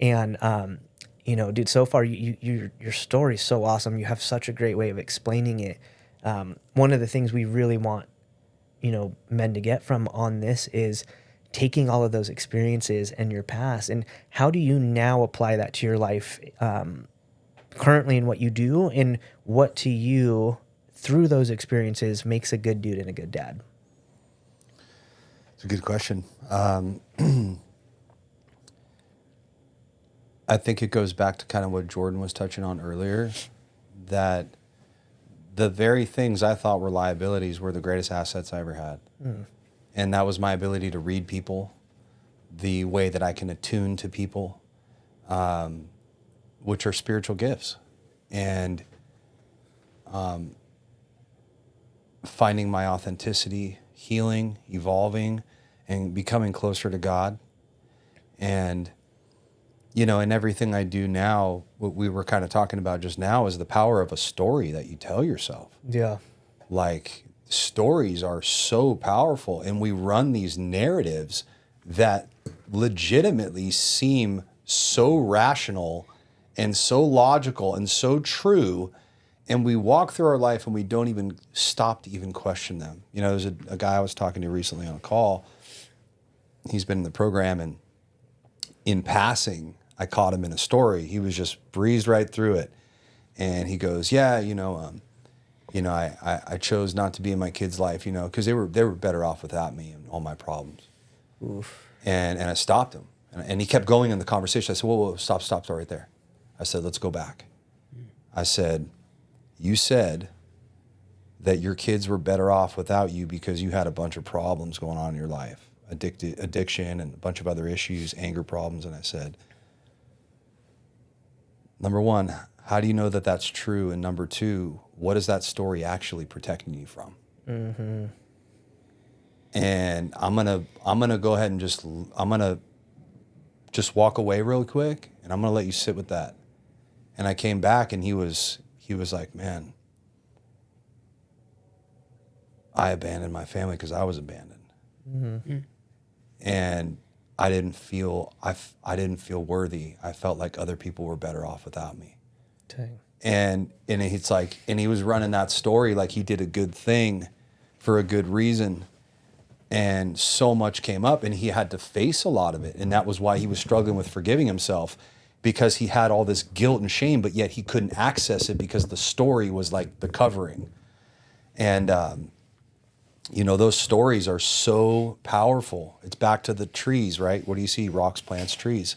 And you know, dude, so far your story's so awesome. You have such a great way of explaining it. One of the things we really want, you know, men to get from on this is taking all of those experiences and your past, and how do you now apply that to your life currently in what you do, and what to you through those experiences makes a good dude and a good dad? It's a good question. I think it goes back to kind of what Jordan was touching on earlier, that the very things I thought were liabilities were the greatest assets I ever had. And that was my ability to read people, the way that I can attune to people, which are spiritual gifts. And finding my authenticity, healing, evolving, and becoming closer to God. And, you know, in everything I do now, what we were kind of talking about just now is the power of a story that you tell yourself. Yeah. Like, stories are so powerful, and we run these narratives that legitimately seem so rational and so logical and so true, and we walk through our life and we don't even stop to even question them. You know, there's a guy I was talking to recently on a call. He's been in the program, and in passing, I caught him in a story. He was just breezed right through it. And he goes, yeah, I chose not to be in my kid's life, you know, because they were better off without me and all my problems. Oof. And I stopped him. And he kept going in the conversation. I said, whoa, stop right there. I said, let's go back. I said, you said that your kids were better off without you because you had a bunch of problems going on in your life, addiction and a bunch of other issues, anger problems. And I said, number one, how do you know that that's true? And number two, what is that story actually protecting you from? Mm-hmm. And I'm gonna go ahead and just walk away real quick, and I'm gonna let you sit with that. And I came back, and he was like, man, I abandoned my family because I was abandoned. Mm-hmm. And I didn't feel worthy. I felt like other people were better off without me. Dang. And it's like, and he was running that story like he did a good thing for a good reason. And so much came up, and he had to face a lot of it. And that was why he was struggling with forgiving himself, because he had all this guilt and shame, but yet he couldn't access it because the story was like the covering. And, those stories are so powerful. It's back to the trees, right? What do you see? Rocks, plants, trees.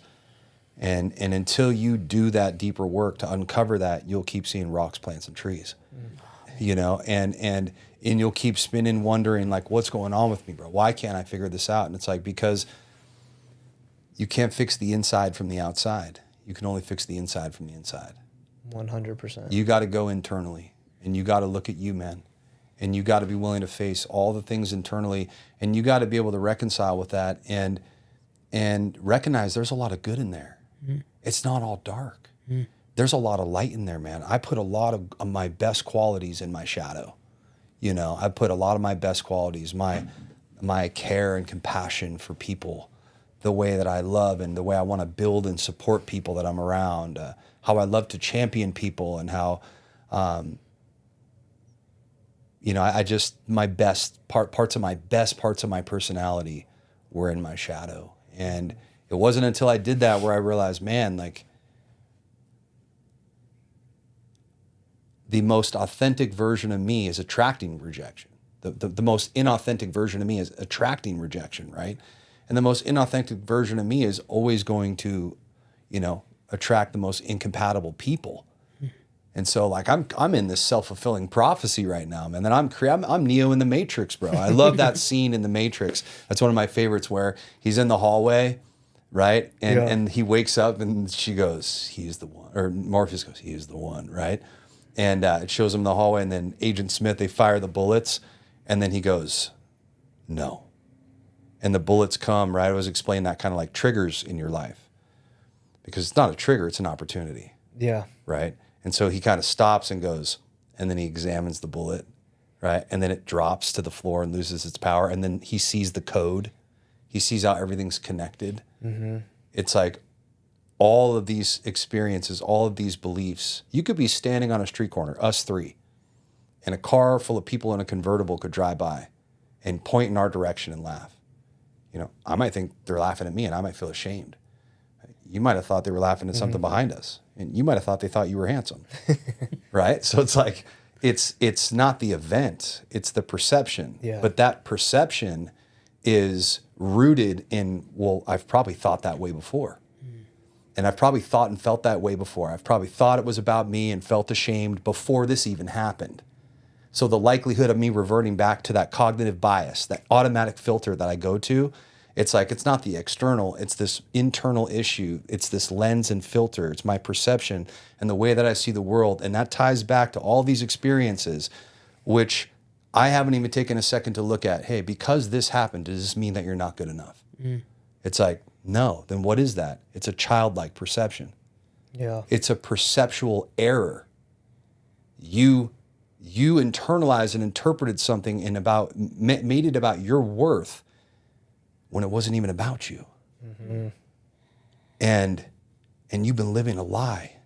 And until you do that deeper work to uncover that, you'll keep seeing rocks, plants, and trees. And you'll keep spinning, wondering, like, what's going on with me, bro? Why can't I figure this out? And it's like, because you can't fix the inside from the outside. You can only fix the inside from the inside. 100%. You got to go internally, and you got to look at you, man. And you got to be willing to face all the things internally, and you got to be able to reconcile with that and recognize there's a lot of good in there. Mm. It's not all dark. Mm. There's a lot of light in there, man. I put a lot of my best qualities in my shadow. I put a lot of my best qualities, my care and compassion for people, the way that I love and the way I want to build and support people that I'm around, how I love to champion people, and how, I just, my best parts of my personality were in my shadow. And it wasn't until I did that where I realized, man, like, the most authentic version of me is attracting rejection. The most inauthentic version of me is attracting rejection, right? And the most inauthentic version of me is always going to, attract the most incompatible people. And so like I'm in this self-fulfilling prophecy right now, man. That I'm Neo in the Matrix, bro. I love that scene in the Matrix. That's one of my favorites where he's in the hallway, right? And he wakes up and she goes, "He is the one," or Morpheus goes, "He is the one," right? And it shows him in the hallway, and then Agent Smith, they fire the bullets, and then he goes, "No." And the bullets come, right? I was explaining that kind of like triggers in your life, because it's not a trigger, it's an opportunity. Yeah. Right? And so he kind of stops and goes, and then he examines the bullet, right? And then it drops to the floor and loses its power. And then he sees the code. He sees how everything's connected. Mm-hmm. It's like all of these experiences, all of these beliefs. You could be standing on a street corner, us three, and a car full of people in a convertible could drive by and point in our direction and laugh. I might think they're laughing at me and I might feel ashamed. You might have thought they were laughing at something behind us, and you might have thought they thought you were handsome, right? So it's like, it's not the event, it's the perception. Yeah. But that perception is rooted in, well, I've probably thought that way before. And I've probably thought and felt that way before. I've probably thought it was about me and felt ashamed before this even happened. So the likelihood of me reverting back to that cognitive bias, that automatic filter that I go to, it's like, it's not the external, it's this internal issue. It's this lens and filter. It's my perception and the way that I see the world. And that ties back to all these experiences, which I haven't even taken a second to look at. Hey, because this happened, does this mean that you're not good enough? It's like, no, then what is that? It's a childlike perception. Yeah. It's a perceptual error. You internalized and interpreted something and made it about your worth when it wasn't even about you. Mm-hmm. And you've been living a lie.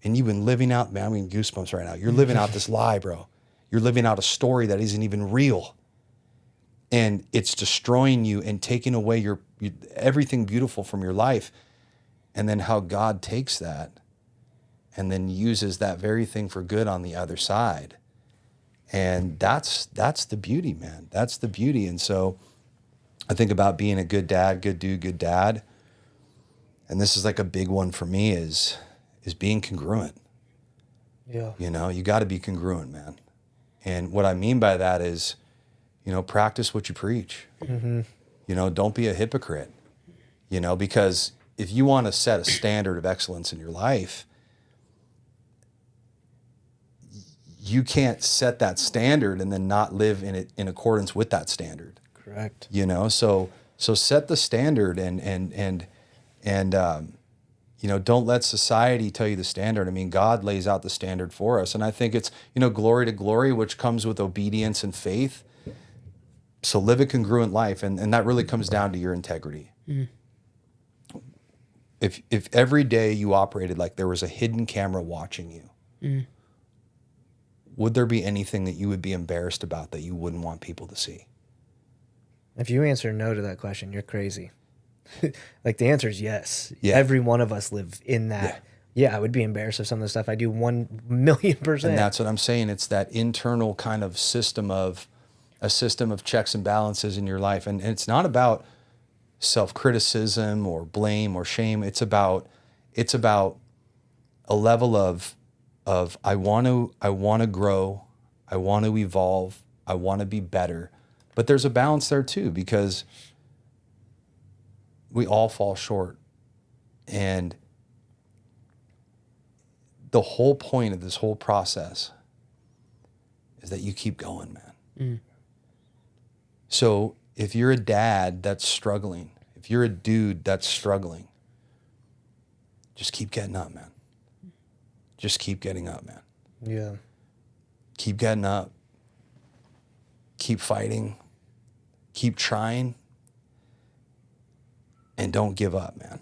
And you've been living out, man, I'm getting goosebumps right now. You're living out this lie, bro. You're living out a story that isn't even real. And it's destroying you and taking away your everything beautiful from your life. And then how God takes that and then uses that very thing for good on the other side. And that's the beauty, man. That's the beauty. And so I think about being a good dad, good dude, good dad. And this is like a big one for me is being congruent. Yeah. You got to be congruent, man. And what I mean by that is, practice what you preach. Mm-hmm. Don't be a hypocrite, because if you want to set a standard of excellence in your life, you can't set that standard and then not live in it in accordance with that standard. Correct. So set the standard and don't let society tell you the standard. I mean, God lays out the standard for us. And I think it's, glory to glory, which comes with obedience and faith. So live a congruent life. And that really comes down to your integrity. Mm. If every day you operated like there was a hidden camera watching you, would there be anything that you would be embarrassed about that you wouldn't want people to see? If you answer no to that question, you're crazy. Like the answer is yes. Yeah. Every one of us live in that. Yeah, I would be embarrassed of some of the stuff I do 1,000,000%. And that's what I'm saying. It's that internal kind of system of checks and balances in your life. And it's not about self-criticism or blame or shame. It's about a level of I want to grow, I want to evolve, I want to be better. But there's a balance there too, because we all fall short. And the whole point of this whole process is that you keep going, man. Mm. So if you're a dad that's struggling, if you're a dude that's struggling, just keep getting up, man. Just keep getting up, man. Yeah. Keep getting up. Keep fighting. Keep trying. And don't give up, man.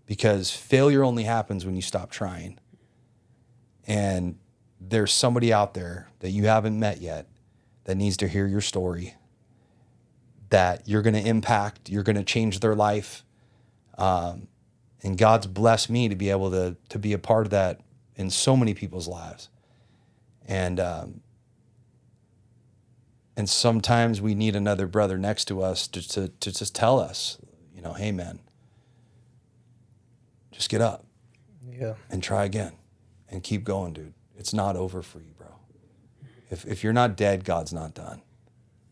Because failure only happens when you stop trying. And there's somebody out there that you haven't met yet that needs to hear your story, that you're going to impact, you're going to change their life. And God's blessed me to be able to be a part of that in so many people's lives. And sometimes we need another brother next to us to just tell us, you know, hey man, just get up and try again and keep going, dude. It's not over for you, bro. If you're not dead, God's not done.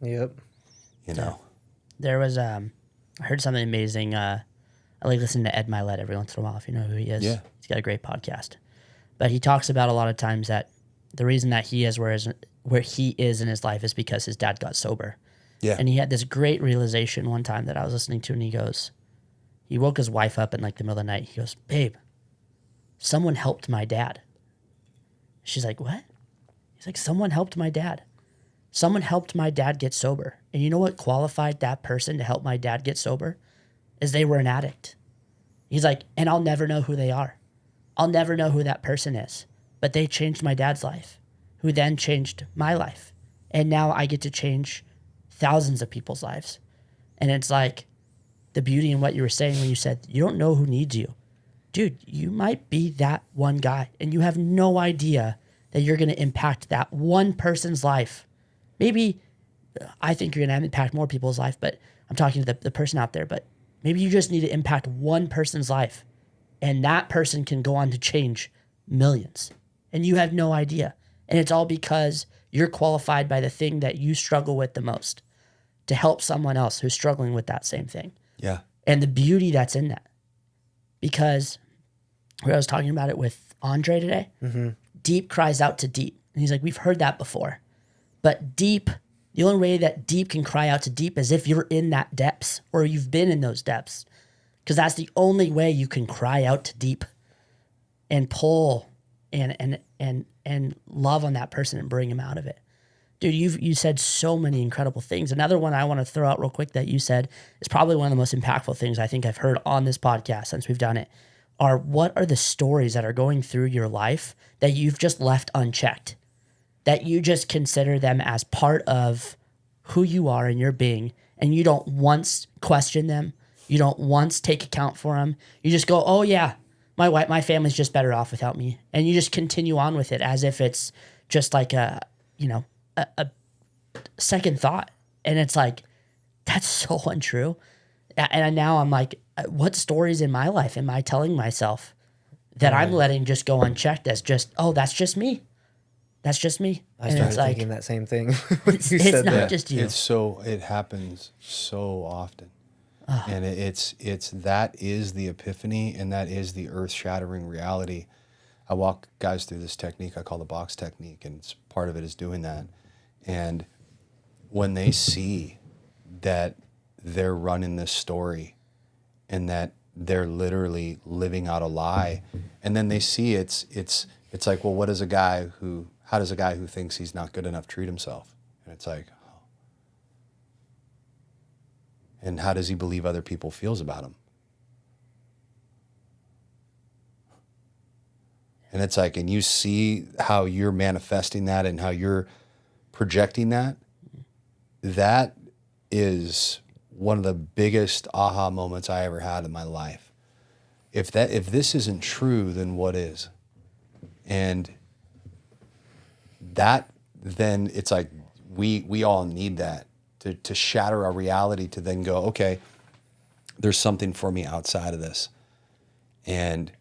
Yep. You know? There was, I heard something amazing. I like listening to Ed Milet every once in a while, if you know who he is. Yeah. He's got a great podcast. But he talks about a lot of times that the reason that he is where he is in his life is because his dad got sober. Yeah. And he had this great realization one time that I was listening to, and he woke his wife up in like the middle of the night. He goes, babe, someone helped my dad. She's like, what? He's like, someone helped my dad. Someone helped my dad get sober. And you know what qualified that person to help my dad get sober? Is they were an addict. He's like, and I'll never know who they are. I'll never know who that person is. But they changed my dad's life, who then changed my life. And now I get to change thousands of people's lives. And it's like the beauty in what you were saying when you said, you don't know who needs you. Dude, you might be that one guy, and you have no idea that you're going to impact that one person's life. Maybe I think you're going to impact more people's life, but I'm talking to the person out there. But maybe you just need to impact one person's life, and that person can go on to change millions. And you have no idea. And it's all because you're qualified by the thing that you struggle with the most to help someone else who's struggling with that same thing. Yeah. And the beauty that's in that. Because I was talking about it with Andre today, deep cries out to deep. And he's like, we've heard that before. But deep, the only way that deep can cry out to deep is if you're in that depths or you've been in those depths. Because that's the only way you can cry out to deep and pull and love on that person and bring him out of it. Dude, you said so many incredible things. Another one I want to throw out real quick that you said is probably one of the most impactful things I think I've heard on this podcast since we've done it are what are the stories that are going through your life that you've just left unchecked, that you just consider them as part of who you are and your being, and you don't once question them. You don't once take account for them. You just go, oh yeah, my family's just better off without me. And you just continue on with it as if it's just like a second thought. And it's like, that's so untrue. And now I'm like, what stories in my life am I telling myself that I'm letting just go unchecked as just, oh, that's just me. That's just me. I started thinking that same thing when you It's said not that. just you. It happens so often. And it's that is the epiphany, and that is the earth-shattering reality. I walk guys through this technique I call the box technique, and it's part of it is doing that. And when they see that they're running this story and that they're literally living out a lie, and then they see it's like, well, how does a guy who thinks he's not good enough treat himself? And it's like, oh. And how does he believe other people feels about him? And it's like, and you see how you're manifesting that and how you're projecting that. That is one of the biggest aha moments I ever had in my life. If this isn't true, then what is? And that, then it's like we all need that to shatter our reality, to then go, okay, there's something for me outside of this. And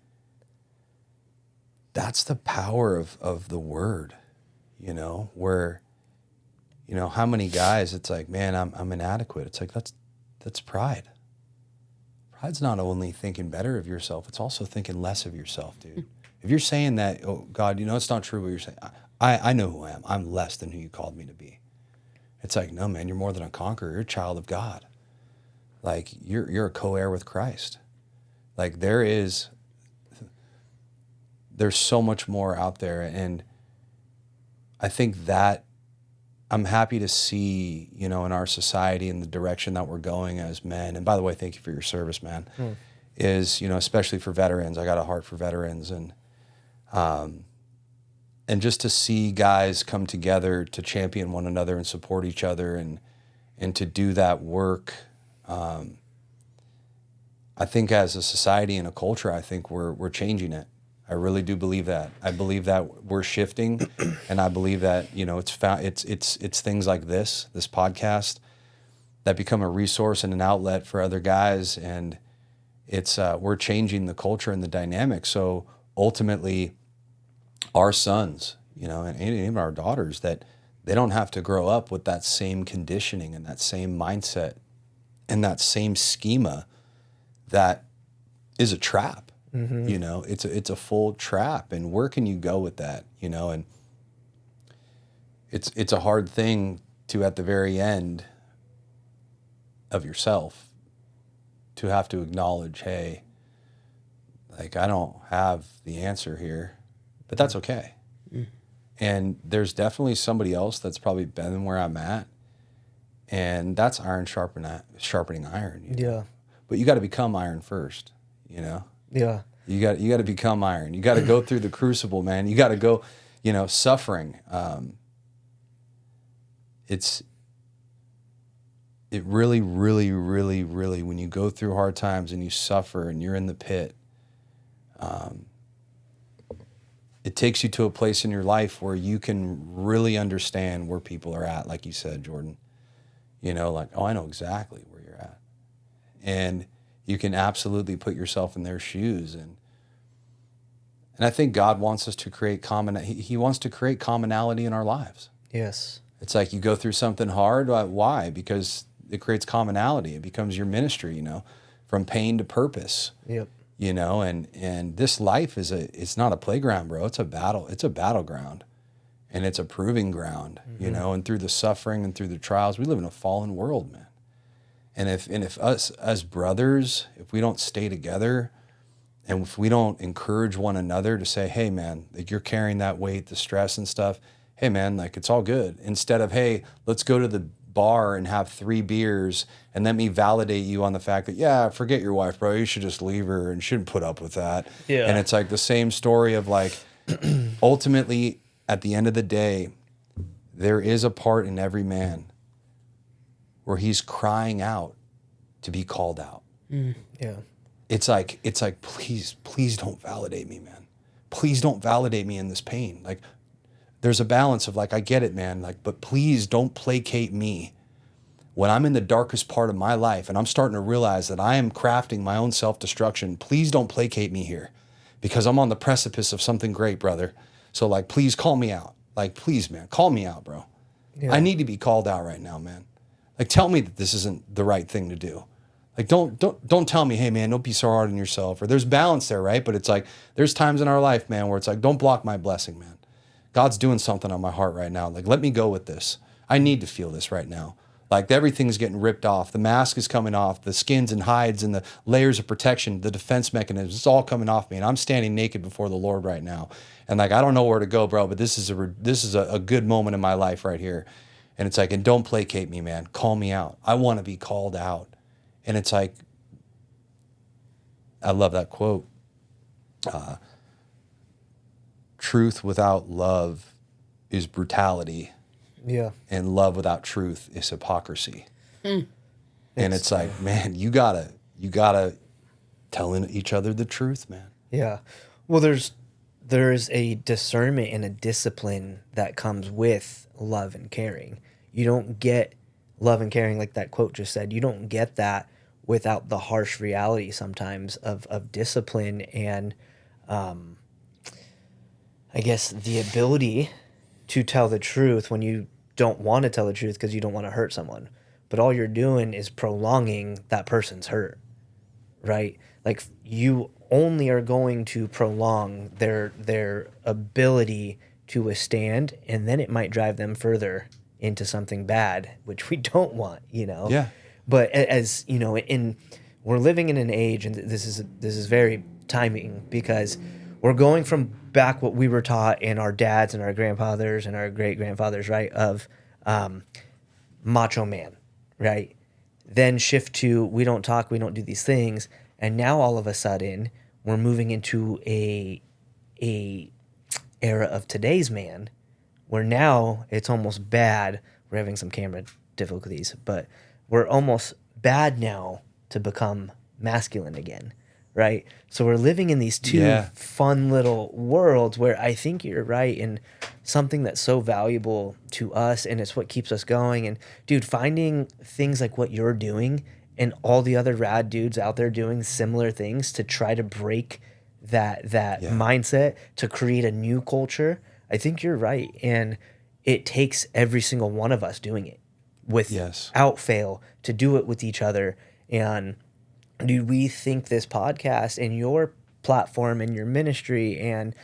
that's the power of the word, where, how many guys, it's like, man, I'm inadequate. It's like, that's pride. Pride's not only thinking better of yourself, it's also thinking less of yourself, dude. If you're saying that, oh God, it's not true what you're saying. I know who I am. I'm less than who you called me to be. It's like, no, man, you're more than a conqueror. You're a child of God. Like, you're a co-heir with Christ. Like, there's so much more out there. And I think that I'm happy to see, in our society and the direction that we're going as men. And by the way, thank you for your service, man. Is, especially for veterans. I got a heart for veterans. And just to see guys come together to champion one another and support each other and to do that work. I think as a society and a culture, I think we're changing it. I really do believe that. I believe that we're shifting, and I believe that, you know, it's things like this podcast that become a resource and an outlet for other guys, and it's we're changing the culture and the dynamic. So ultimately, our sons, you know, and even our daughters, that they don't have to grow up with that same conditioning and that same mindset and that same schema that is a trap. You know, it's a full trap, and where can you go with that? You know, and it's a hard thing to, at the very end of yourself, to have to acknowledge, hey, like, I don't have the answer here, but that's okay. And there's definitely somebody else that's probably been where I'm at, and that's iron sharpening iron. You know? Yeah. But you got to become iron first, you know? Yeah. You got to become iron. You got to go through the crucible, man. You got to go, you know, suffering. It really, really, really, really, when you go through hard times and you suffer and you're in the pit, it takes you to a place in your life where you can really understand where people are at, like you said, Jordan. You know, like, oh, I know exactly where you're at. And you can absolutely put yourself in their shoes. And I think God wants us to create He wants to create commonality in our lives. Yes. It's like you go through something hard. Why? Because it creates commonality. It becomes your ministry, you know, from pain to purpose. Yep. You know, and this life it's not a playground, bro. It's a battle. It's a battleground, and it's a proving ground, you know, and through the suffering and through the trials, we live in a fallen world, man. And if us as brothers, if we don't stay together, and if we don't encourage one another to say, hey, man, like, you're carrying that weight, the stress and stuff, hey, man, like, it's all good. Instead of, hey, let's go to the bar and have 3 beers and let me validate you on the fact that, yeah, forget your wife, bro. You should just leave her and shouldn't put up with that. Yeah. And it's like the same story of, like, ultimately, at the end of the day, there is a part in every man where he's crying out to be called out. Yeah. It's like, please don't validate me, man. Please don't validate me in this pain. Like, there's a balance of, like, I get it, man. Like, but please don't placate me when I'm in the darkest part of my life and I'm starting to realize that I am crafting my own self-destruction. Please don't placate me here, because I'm on the precipice of something great, brother. So, like, please call me out. Like, please, man, call me out, bro. Yeah. I need to be called out right now, man. Like, tell me that this isn't the right thing to do. Like, don't tell me, hey, man, don't be so hard on yourself. Or there's balance there, right? But it's like, there's times in our life, man, where it's like, don't block my blessing, man. God's doing something on my heart right now. Like, let me go with this. I need to feel this right now. Like, everything's getting ripped off. The mask is coming off. The skins and hides and the layers of protection, the defense mechanisms, it's all coming off me. And I'm standing naked before the Lord right now. And, like, I don't know where to go, bro, but this is a good moment in my life right here. And it's like, and don't placate me, man. Call me out. I want to be called out. And it's like, I love that quote. Truth without love is brutality. Yeah. And love without truth is hypocrisy. And it's like, man, you gotta tell each other the truth, man. Yeah. Well, there's a discernment and a discipline that comes with love and caring. You don't get love and caring, like that quote just said. You don't get that without the harsh reality sometimes of discipline and I guess the ability to tell the truth when you don't want to tell the truth because you don't want to hurt someone. But all you're doing is prolonging that person's hurt, right? Like, you only are going to prolong their ability to withstand, and then it might drive them further into something bad, which we don't want, you know? Yeah. But as you know, we're living in an age, and this is very timing, because we're going from back what we were taught in our dads and our grandfathers and our great grandfathers, right? Of macho man, right? Then shift to we don't talk, we don't do these things, and now all of a sudden we're moving into a era of today's man, where now it's almost bad. We're having some camera difficulties, but we're almost bad now to become masculine again, right? So we're living in these two Yeah. fun little worlds where I think you're right, and something that's so valuable to us, and it's what keeps us going. And dude, finding things like what you're doing and all the other rad dudes out there doing similar things to try to break that Yeah. mindset, to create a new culture. I think you're right, and it takes every single one of us doing it Yes. without fail, to do it with each other. And dude, we think this podcast and your platform and your ministry and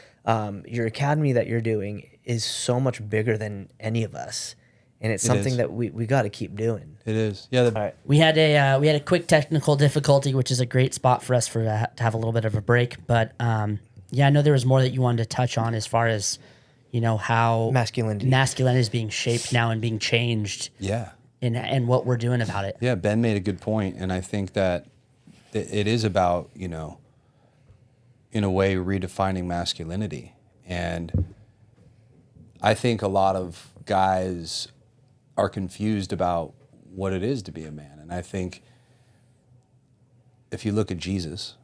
your academy that you're doing is so much bigger than any of us, and it's It something is. that we got to keep doing. It is. Yeah. All right. We had a quick technical difficulty, which is a great spot for us to have a little bit of a break. But yeah, I know there was more that you wanted to touch on as far as how Masculinity. masculinity is being shaped now and being changed, Yeah. and what we're doing about it. Yeah. Ben made a good point, and I think that it is about, in a way, redefining masculinity. And I think a lot of guys are confused about what it is to be a man. And I think if you look at Jesus,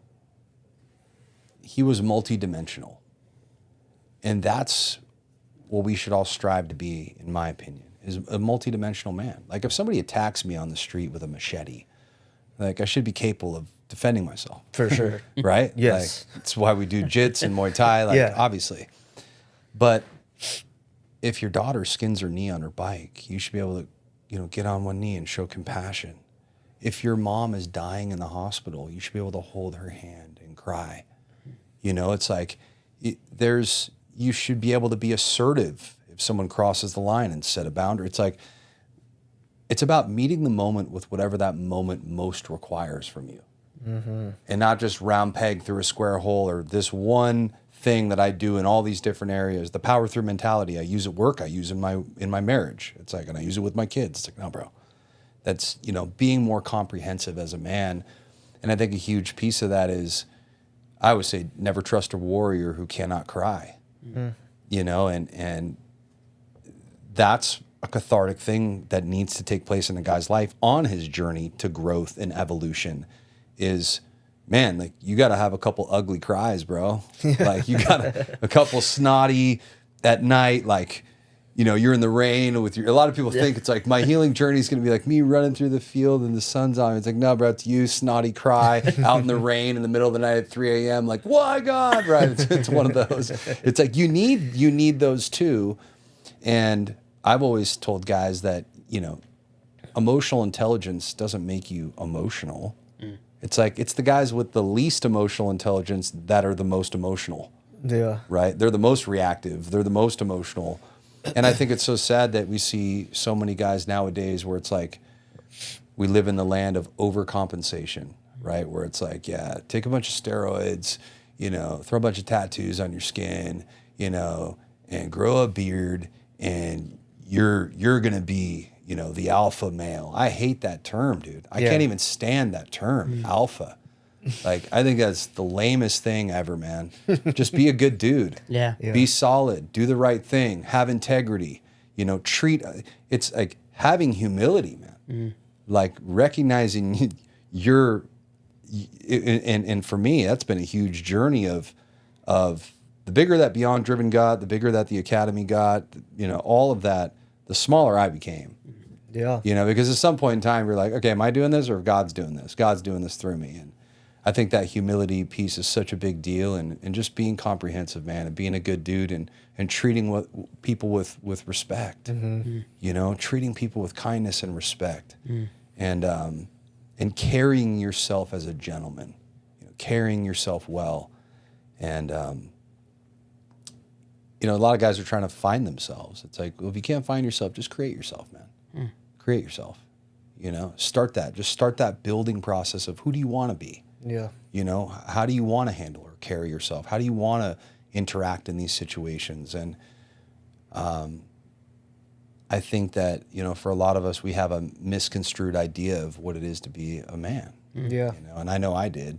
he was multidimensional. And that's what we should all strive to be, in my opinion, is a multidimensional man. Like if somebody attacks me on the street with a machete, like I should be capable of defending myself. For sure. Right? Yes. Like, that's why we do jits and Muay Thai, Yeah. obviously. But if your daughter skins her knee on her bike, you should be able to, get on one knee and show compassion. If your mom is dying in the hospital, you should be able to hold her hand and cry. It's like you should be able to be assertive if someone crosses the line and set a boundary. It's like, it's about meeting the moment with whatever that moment most requires from you. Mm-hmm. And not just round peg through a square hole, or this one thing that I do in all these different areas. The power through mentality, I use at work, I use in my marriage. It's like, and I use it with my kids. It's like, no, bro. That's, being more comprehensive as a man. And I think a huge piece of that is, I would say, never trust a warrior who cannot cry. Mm-hmm. And that's a cathartic thing that needs to take place in a guy's life on his journey to growth and evolution is, man, like you got to have a couple ugly cries, bro. Like you got a couple snotty at night, like, you're in the rain with a lot of people think it's like my healing journey is going to be like me running through the field and the sun's on me. It's like, no, bro, it's you, snotty cry out in the rain in the middle of the night at 3 a.m. Like, why God, right? It's one of those. It's like, you need those too. And I've always told guys that, emotional intelligence doesn't make you emotional. It's like, it's the guys with the least emotional intelligence that are the most emotional. Yeah. Right? They're the most reactive. They're the most emotional. And I think it's so sad that we see so many guys nowadays where it's like, we live in the land of overcompensation, right? Where it's like, yeah, take a bunch of steroids, throw a bunch of tattoos on your skin, and grow a beard, and you're going to be, the alpha male. I hate that term, dude. I can't even stand that term, alpha. Like, I think that's the lamest thing ever, man. Just be a good dude. Yeah. Be solid. Do the right thing. Have integrity. It's like having humility, man. Like recognizing and for me, that's been a huge journey of the bigger that Beyond Driven got, the bigger that the Academy got, all of that, the smaller I became. Yeah. Because at some point in time, you're like, okay, am I doing this or God's doing this? God's doing this through me. And I think that humility piece is such a big deal, and just being comprehensive, man, and being a good dude, and treating people with respect, treating people with kindness and respect, and carrying yourself as a gentleman, carrying yourself well. And, a lot of guys are trying to find themselves. It's like, well, if you can't find yourself, just create yourself, man. Create yourself, start that building process of who do you want to be? Yeah. How do you want to handle or carry yourself? How do you want to interact in these situations? And I think that, for a lot of us, we have a misconstrued idea of what it is to be a man. Yeah. And I know I did.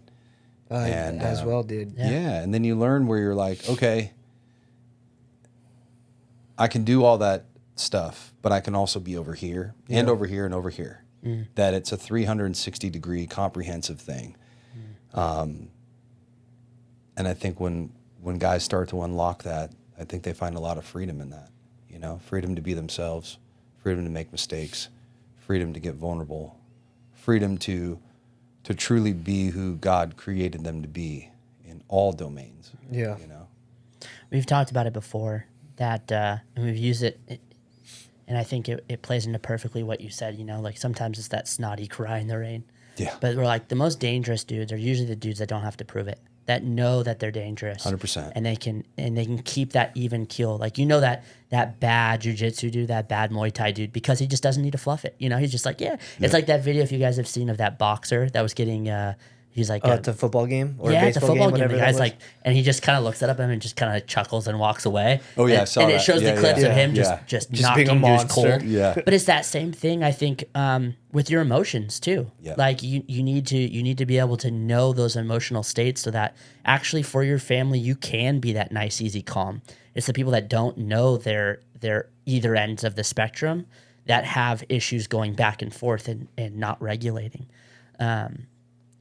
And as well did. Yeah. And then you learn where you're like, okay, I can do all that stuff, but I can also be over here and over here and over here. That it's a 360-degree comprehensive thing. And I think when guys start to unlock that, I think they find a lot of freedom in that. You know, freedom to be themselves, freedom to make mistakes, freedom to get vulnerable, freedom to truly be who God created them to be in all domains. Yeah. You know. We've talked about it before that, and we've used it, and I think it plays into perfectly what you said. You know, like sometimes it's that snotty cry in the rain. Yeah. But we're like the most dangerous dudes are usually the dudes that don't have to prove it, that know that they're dangerous, 100%. and they can keep that even keel. Like that bad jujitsu dude, that bad Muay Thai dude, because he just doesn't need to fluff it. You know, he's just like It's like that video if you guys have seen of that boxer that was getting. He's like, It's a football game or yeah, a it's a baseball football game, game. whatever The that guy's was. like, and he just kind of looks at him and just kind of chuckles and walks away. Oh, yeah, I and, saw and that. it shows Yeah, the clips yeah. of him Yeah. just Just knocking being a dudes monster. cold. Yeah. But it's that same thing, I think, with your emotions too. Yeah. Like you need to be able to know those emotional states so that actually for your family you can be that nice, easy, calm. It's the people that don't know their either ends of the spectrum that have issues going back and forth and not regulating.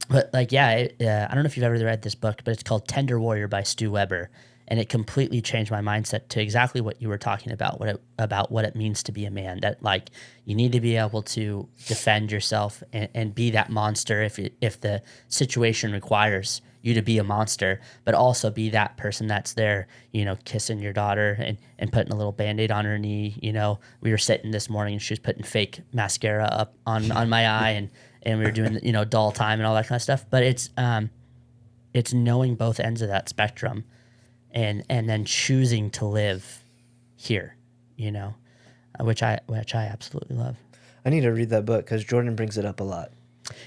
But like, yeah, I don't know if you've ever read this book, but it's called Tender Warrior by Stu Weber, and it completely changed my mindset to exactly what you were talking about, what it means to be a man. That like you need to be able to defend yourself and be that monster if the situation requires you to be a monster, but also be that person that's there, you know, kissing your daughter and putting a little Band-Aid on her knee. You know, we were sitting this morning and she was putting fake mascara up on my eye and we were doing, you know, doll time and all that kind of stuff. But it's knowing both ends of that spectrum and then choosing to live here, you know, which I absolutely love. I need to read that book because Jordan brings it up a lot.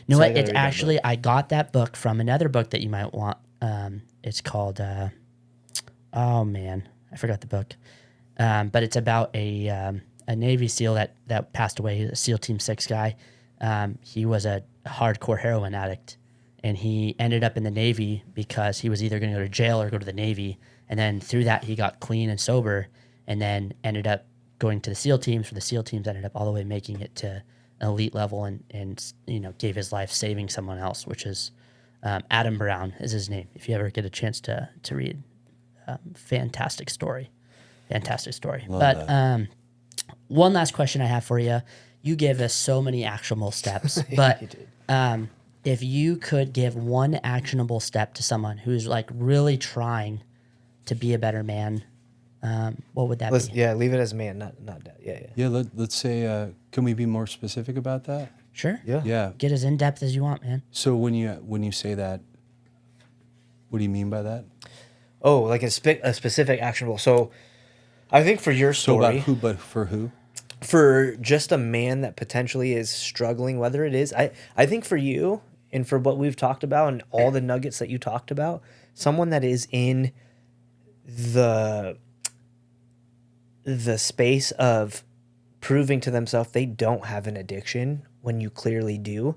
You know So I what? gotta It's read that actually, I got that book from another book that you might want. It's called, oh man, I forgot the book. But it's about a Navy SEAL that passed away, a SEAL Team 6 guy. He was a hardcore heroin addict, and he ended up in the Navy because he was either going to go to jail or go to the Navy. And then through that, he got clean and sober, and then ended up going to the SEAL teams. For the SEAL teams, ended up all the way making it to an elite level, and you know, gave his life saving someone else, which is Adam Brown is his name. If you ever get a chance to read, fantastic story. Love But that. one last question I have for you. You gave us so many actionable steps, but You did. if you could give one actionable step to someone who's like really trying to be a better man, what would that be? Yeah, leave it as man, not dad. Yeah. Yeah, let's say, can we be more specific about that? Sure. Yeah. Yeah. Get as in depth as you want, man. So when you say that, what do you mean by that? Oh, like a specific actionable. So I think for your So story, about who, but for who? for just a man that potentially is struggling, whether it is, I think for you and for what we've talked about and all the nuggets that you talked about, someone that is in the space of proving to themselves they don't have an addiction when you clearly do.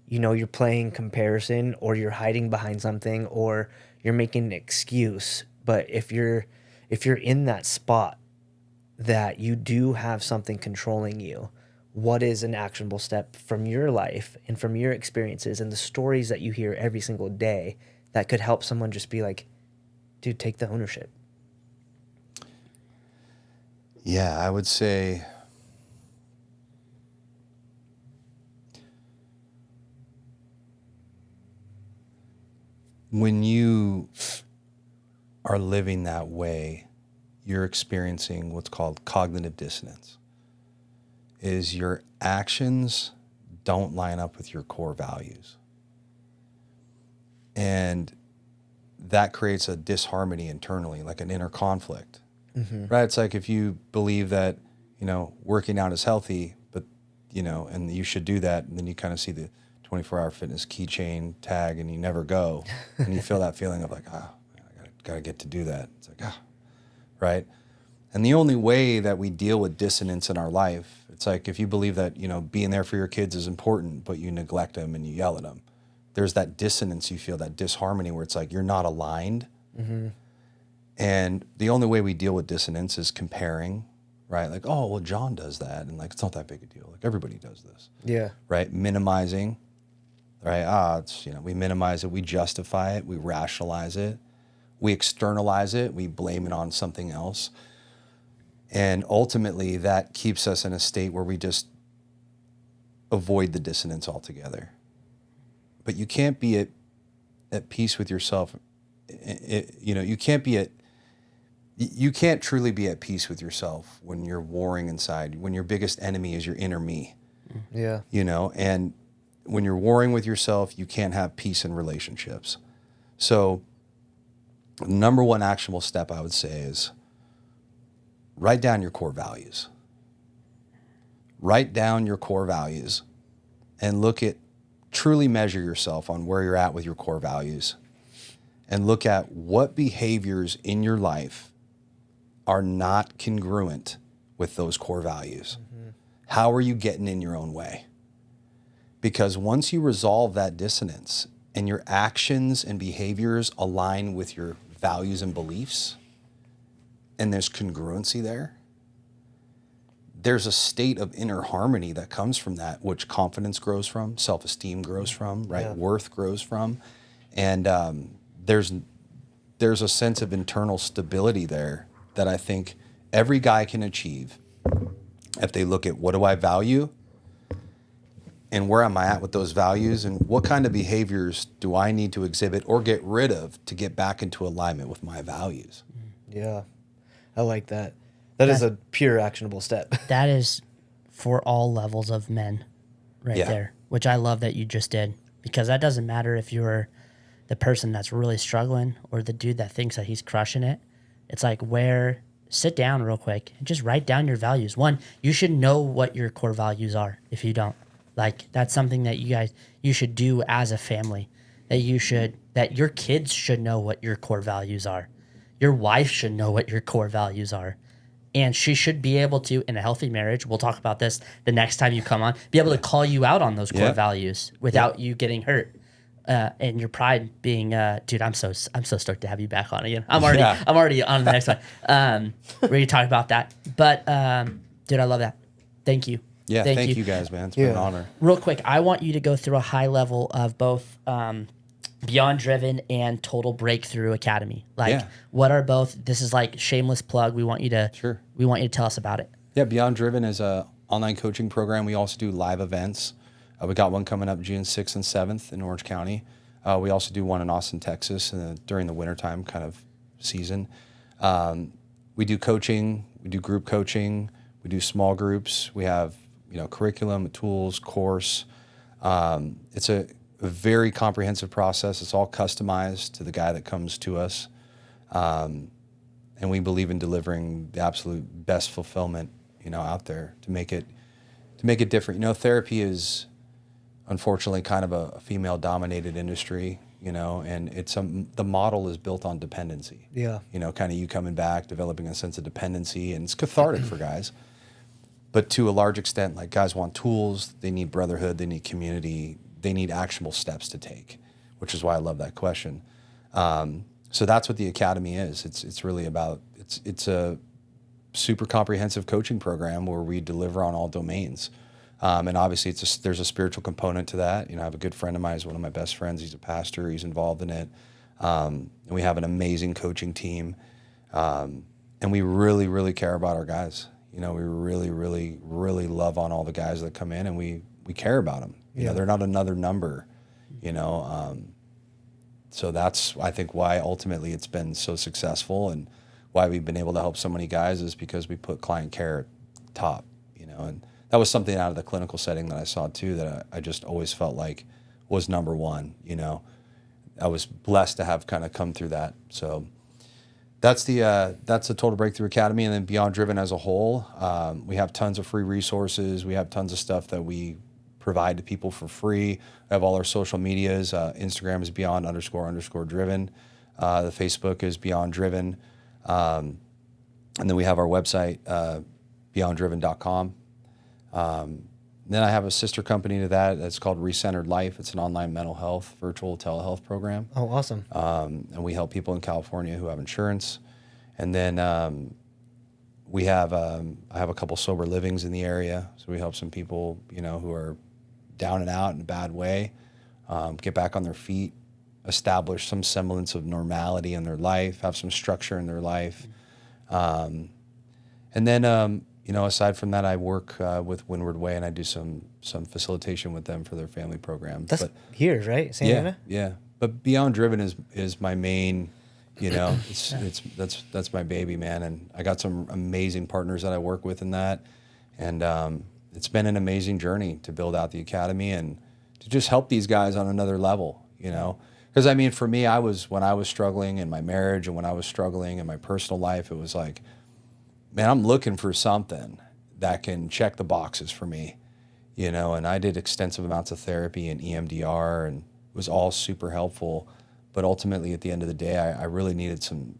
You know, you're playing comparison or you're hiding behind something or you're making an excuse. But if you're in that spot that you do have something controlling you, what is an actionable step from your life and from your experiences and the stories that you hear every single day that could help someone just be like, dude, take the ownership? Yeah, I would say when you are living that way, you're experiencing what's called cognitive dissonance. Is your actions don't line up with your core values. And that creates a disharmony internally, like an inner conflict. Right? It's like if you believe that, you know, working out is healthy, but, you know, and you should do that, and then you kind of see the 24-hour fitness keychain tag and you never go, and you feel that feeling of like, I gotta get to do that. It's like, right? And the only way that we deal with dissonance in our life, it's like if you believe that, you know, being there for your kids is important, but you neglect them and you yell at them, there's that dissonance you feel, that disharmony where it's like you're not aligned. And the only way we deal with dissonance is comparing, right? Like, oh, well, John does that. And like, it's not that big a deal. Like everybody does this, Yeah. right? Minimizing, right? It's, you know, we minimize it, we justify it, we rationalize it. We externalize it. We blame it on something else. And ultimately, that keeps us in a state where we just avoid the dissonance altogether. But you can't be at peace with yourself. You can't truly be at peace with yourself when you're warring inside, when your biggest enemy is your inner me. Yeah. And when you're warring with yourself, you can't have peace in relationships. So the number one actionable step I would say is write down your core values. Write down your core values and truly measure yourself on where you're at with your core values, and look at what behaviors in your life are not congruent with those core values. Mm-hmm. How are you getting in your own way? Because once you resolve that dissonance and your actions and behaviors align with your values and beliefs, and there's congruency there's a state of inner harmony that comes from that, which confidence grows from, self-esteem grows from, right? Yeah. Worth grows from. And there's a sense of internal stability there that I think every guy can achieve if they look at what do I value and where am I at with those values, and what kind of behaviors do I need to exhibit or get rid of to get back into alignment with my values. Yeah, I like that. That is a pure actionable step. That is for all levels of men there, which I love that you just did, because that doesn't matter if you're the person that's really struggling or the dude that thinks that he's crushing it. It's like, sit down real quick and just write down your values. One, you should know what your core values are if you don't. Like, that's something that you should do as a family, that your kids should know what your core values are. Your wife should know what your core values are. And she should be able to, in a healthy marriage, we'll talk about this the next time you come on, be able to call you out on those core values without you getting hurt. And your pride being, dude, I'm so stoked to have you back on again. I'm already on the next one. We're gonna talk about that. But dude, I love that. Thank you. Yeah, thank you guys, man. It's been an honor. Real quick, I want you to go through a high level of both Beyond Driven and Total Breakthrough Academy. What are both? This is like shameless plug. We want you to tell us about it. Yeah, Beyond Driven is a online coaching program. We also do live events. We got one coming up June 6th and 7th in Orange County. We also do one in Austin, Texas, during the wintertime kind of season. We do coaching. We do group coaching. We do small groups. We have curriculum, tools, course. It's a very comprehensive process. It's all customized to the guy that comes to us. And we believe in delivering the absolute best fulfillment, out there to make it different. Therapy is unfortunately kind of a female-dominated industry, and the model is built on dependency. Yeah. Kind of you coming back, developing a sense of dependency, and it's cathartic for guys. But to a large extent, like, guys want tools, they need brotherhood, they need community, they need actionable steps to take, which is why I love that question. So that's what the Academy is. It's really about, it's a super comprehensive coaching program where we deliver on all domains. And obviously there's a spiritual component to that. I have a good friend of mine, he's one of my best friends. He's a pastor, he's involved in it. And we have an amazing coaching team. And we really, really care about our guys. We really, really, really love on all the guys that come in, and we care about them. They're not another number, so that's, I think, why ultimately it's been so successful, and why we've been able to help so many guys is because we put client care at top, and that was something out of the clinical setting that I saw too, that I just always felt like was number one. I was blessed to have kind of come through that. So that's the Total Breakthrough Academy. And then Beyond Driven as a whole, we have tons of free resources. We have tons of stuff that we provide to people for free. We have all our social medias. Instagram is Beyond__driven. The Facebook is Beyond Driven. And then we have our website, beyonddriven.com. Then I have a sister company to that's called Recentered Life. It's an online mental health, virtual telehealth program. Oh, awesome. And we help people in California who have insurance. And then I have a couple sober livings in the area. So we help some people, who are down and out in a bad way, get back on their feet, establish some semblance of normality in their life, have some structure in their life. And then, you know, aside from that, I work with Windward Way, and I do some facilitation with them for their family program. That's here, right? Santa Ana? Yeah. But Beyond Driven is my main, you know, that's my baby, man. And I got some amazing partners that I work with in that. And it's been an amazing journey to build out the academy and to just help these guys on another level, you know. Because I mean, for me, when I was struggling in my marriage and when I was struggling in my personal life, it was like, man, I'm looking for something that can check the boxes for me, you know. And I did extensive amounts of therapy and EMDR, and it was all super helpful. But ultimately, at the end of the day, I really needed some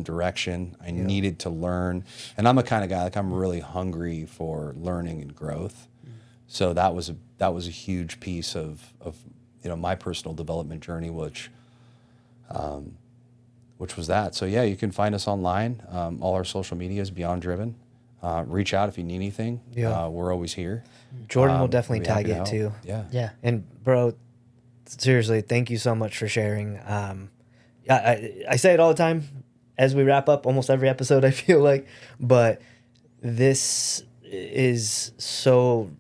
direction. I needed to learn. And I'm a kind of guy, like, I'm really hungry for learning and growth. So that was a huge piece of you know, my personal development journey, which was that. So yeah, you can find us online. All our social media is Beyond Driven. Reach out if you need anything. Yeah. We're always here. Jordan will definitely we'd be tag happy to it help. too. Yeah. Yeah. And bro, seriously, thank you so much for sharing. I say it all the time as we wrap up almost every episode, I feel like, but this is so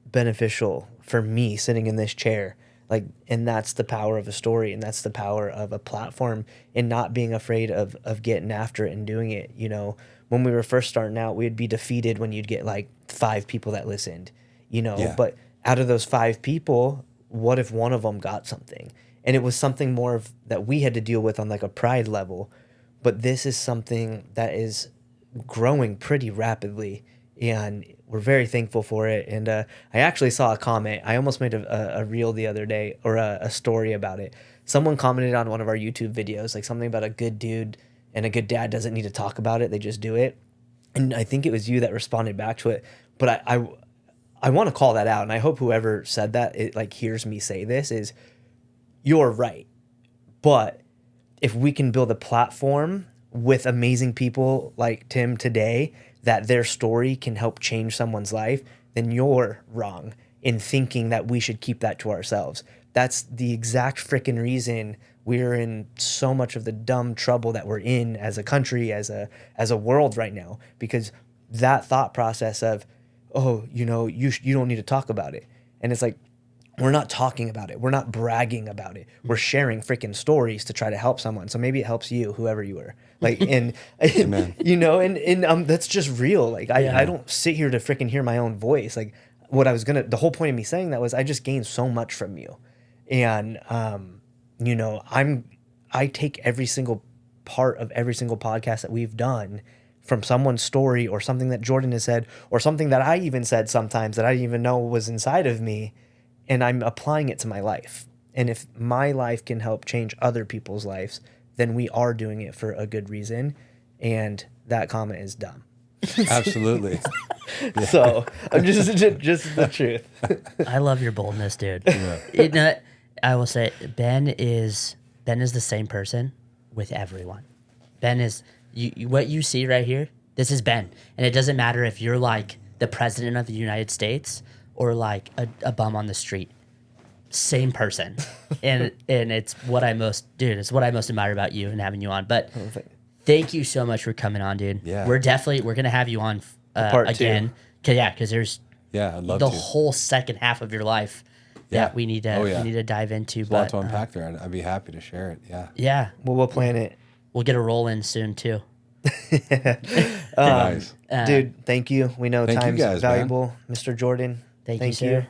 beneficial for me sitting in this chair. Like, and that's the power of a story, and that's the power of a platform, and not being afraid of getting after it and doing it. You know, when we were first starting out, we'd be defeated when you'd get like 5 people that listened, you know, Yeah. but out of those 5 people, what if one of them got something? And it was something more of that we had to deal with on like a pride level. But this is something that is growing pretty rapidly, and we're very thankful for it. And I actually saw a comment. I almost made a reel the other day, or a story about it. Someone commented on one of our YouTube videos, like something about a good dude and a good dad doesn't need to talk about it. They just do it. And I think it was you that responded back to it. But I want to call that out. And I hope whoever said that, it like hears me say this, is you're right. But if we can build a platform with amazing people like Tim today, that their story can help change someone's life, then you're wrong in thinking that we should keep that to ourselves. That's the exact freaking reason we're in so much of the dumb trouble that we're in as a country, as a world right now, because that thought process of, oh, you know, you don't need to talk about it. And it's like, we're not talking about it. We're not bragging about it. We're sharing freaking stories to try to help someone. So maybe it helps you, whoever you were. Like, and you know, and that's just real. Like, I don't sit here to freaking hear my own voice. Like, the whole point of me saying that was I just gained so much from you. And, you know, I take every single part of every single podcast that we've done from someone's story, or something that Jordan has said, or something that I even said sometimes that I didn't even know was inside of me. And I'm applying it to my life. And if my life can help change other people's lives, then we are doing it for a good reason. And that comment is dumb. Absolutely. So I'm just the truth. I love your boldness, dude. I will say Ben is the same person with everyone. Ben is what you see right here. This is Ben, and it doesn't matter if you're like the president of the United States or like a bum on the street. Same person. and it's what I most admire about you and having you on. But thank you so much for coming on, dude. Yeah. We're going to have you on Part again. Because there's I'd love the to. whole second half of your life that we need to dive into. There's a lot to unpack there. I'd be happy to share it. Yeah. Yeah. Well, we'll plan it. We'll get a roll in soon too. Nice. Dude, thank you. We know Thank you time's guys, valuable. Mr. Jordan, Thank you, sir.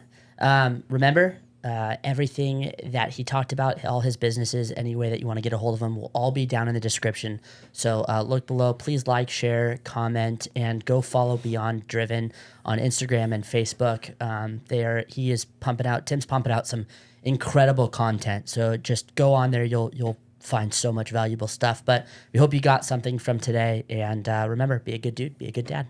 Remember, everything that he talked about, all his businesses, any way that you want to get a hold of him, will all be down in the description. So look below. Please like, share, comment, and go follow Beyond Driven on Instagram and Facebook. Tim's pumping out some incredible content. So just go on there. You'll find so much valuable stuff. But we hope you got something from today. And remember, be a good dude, be a good dad.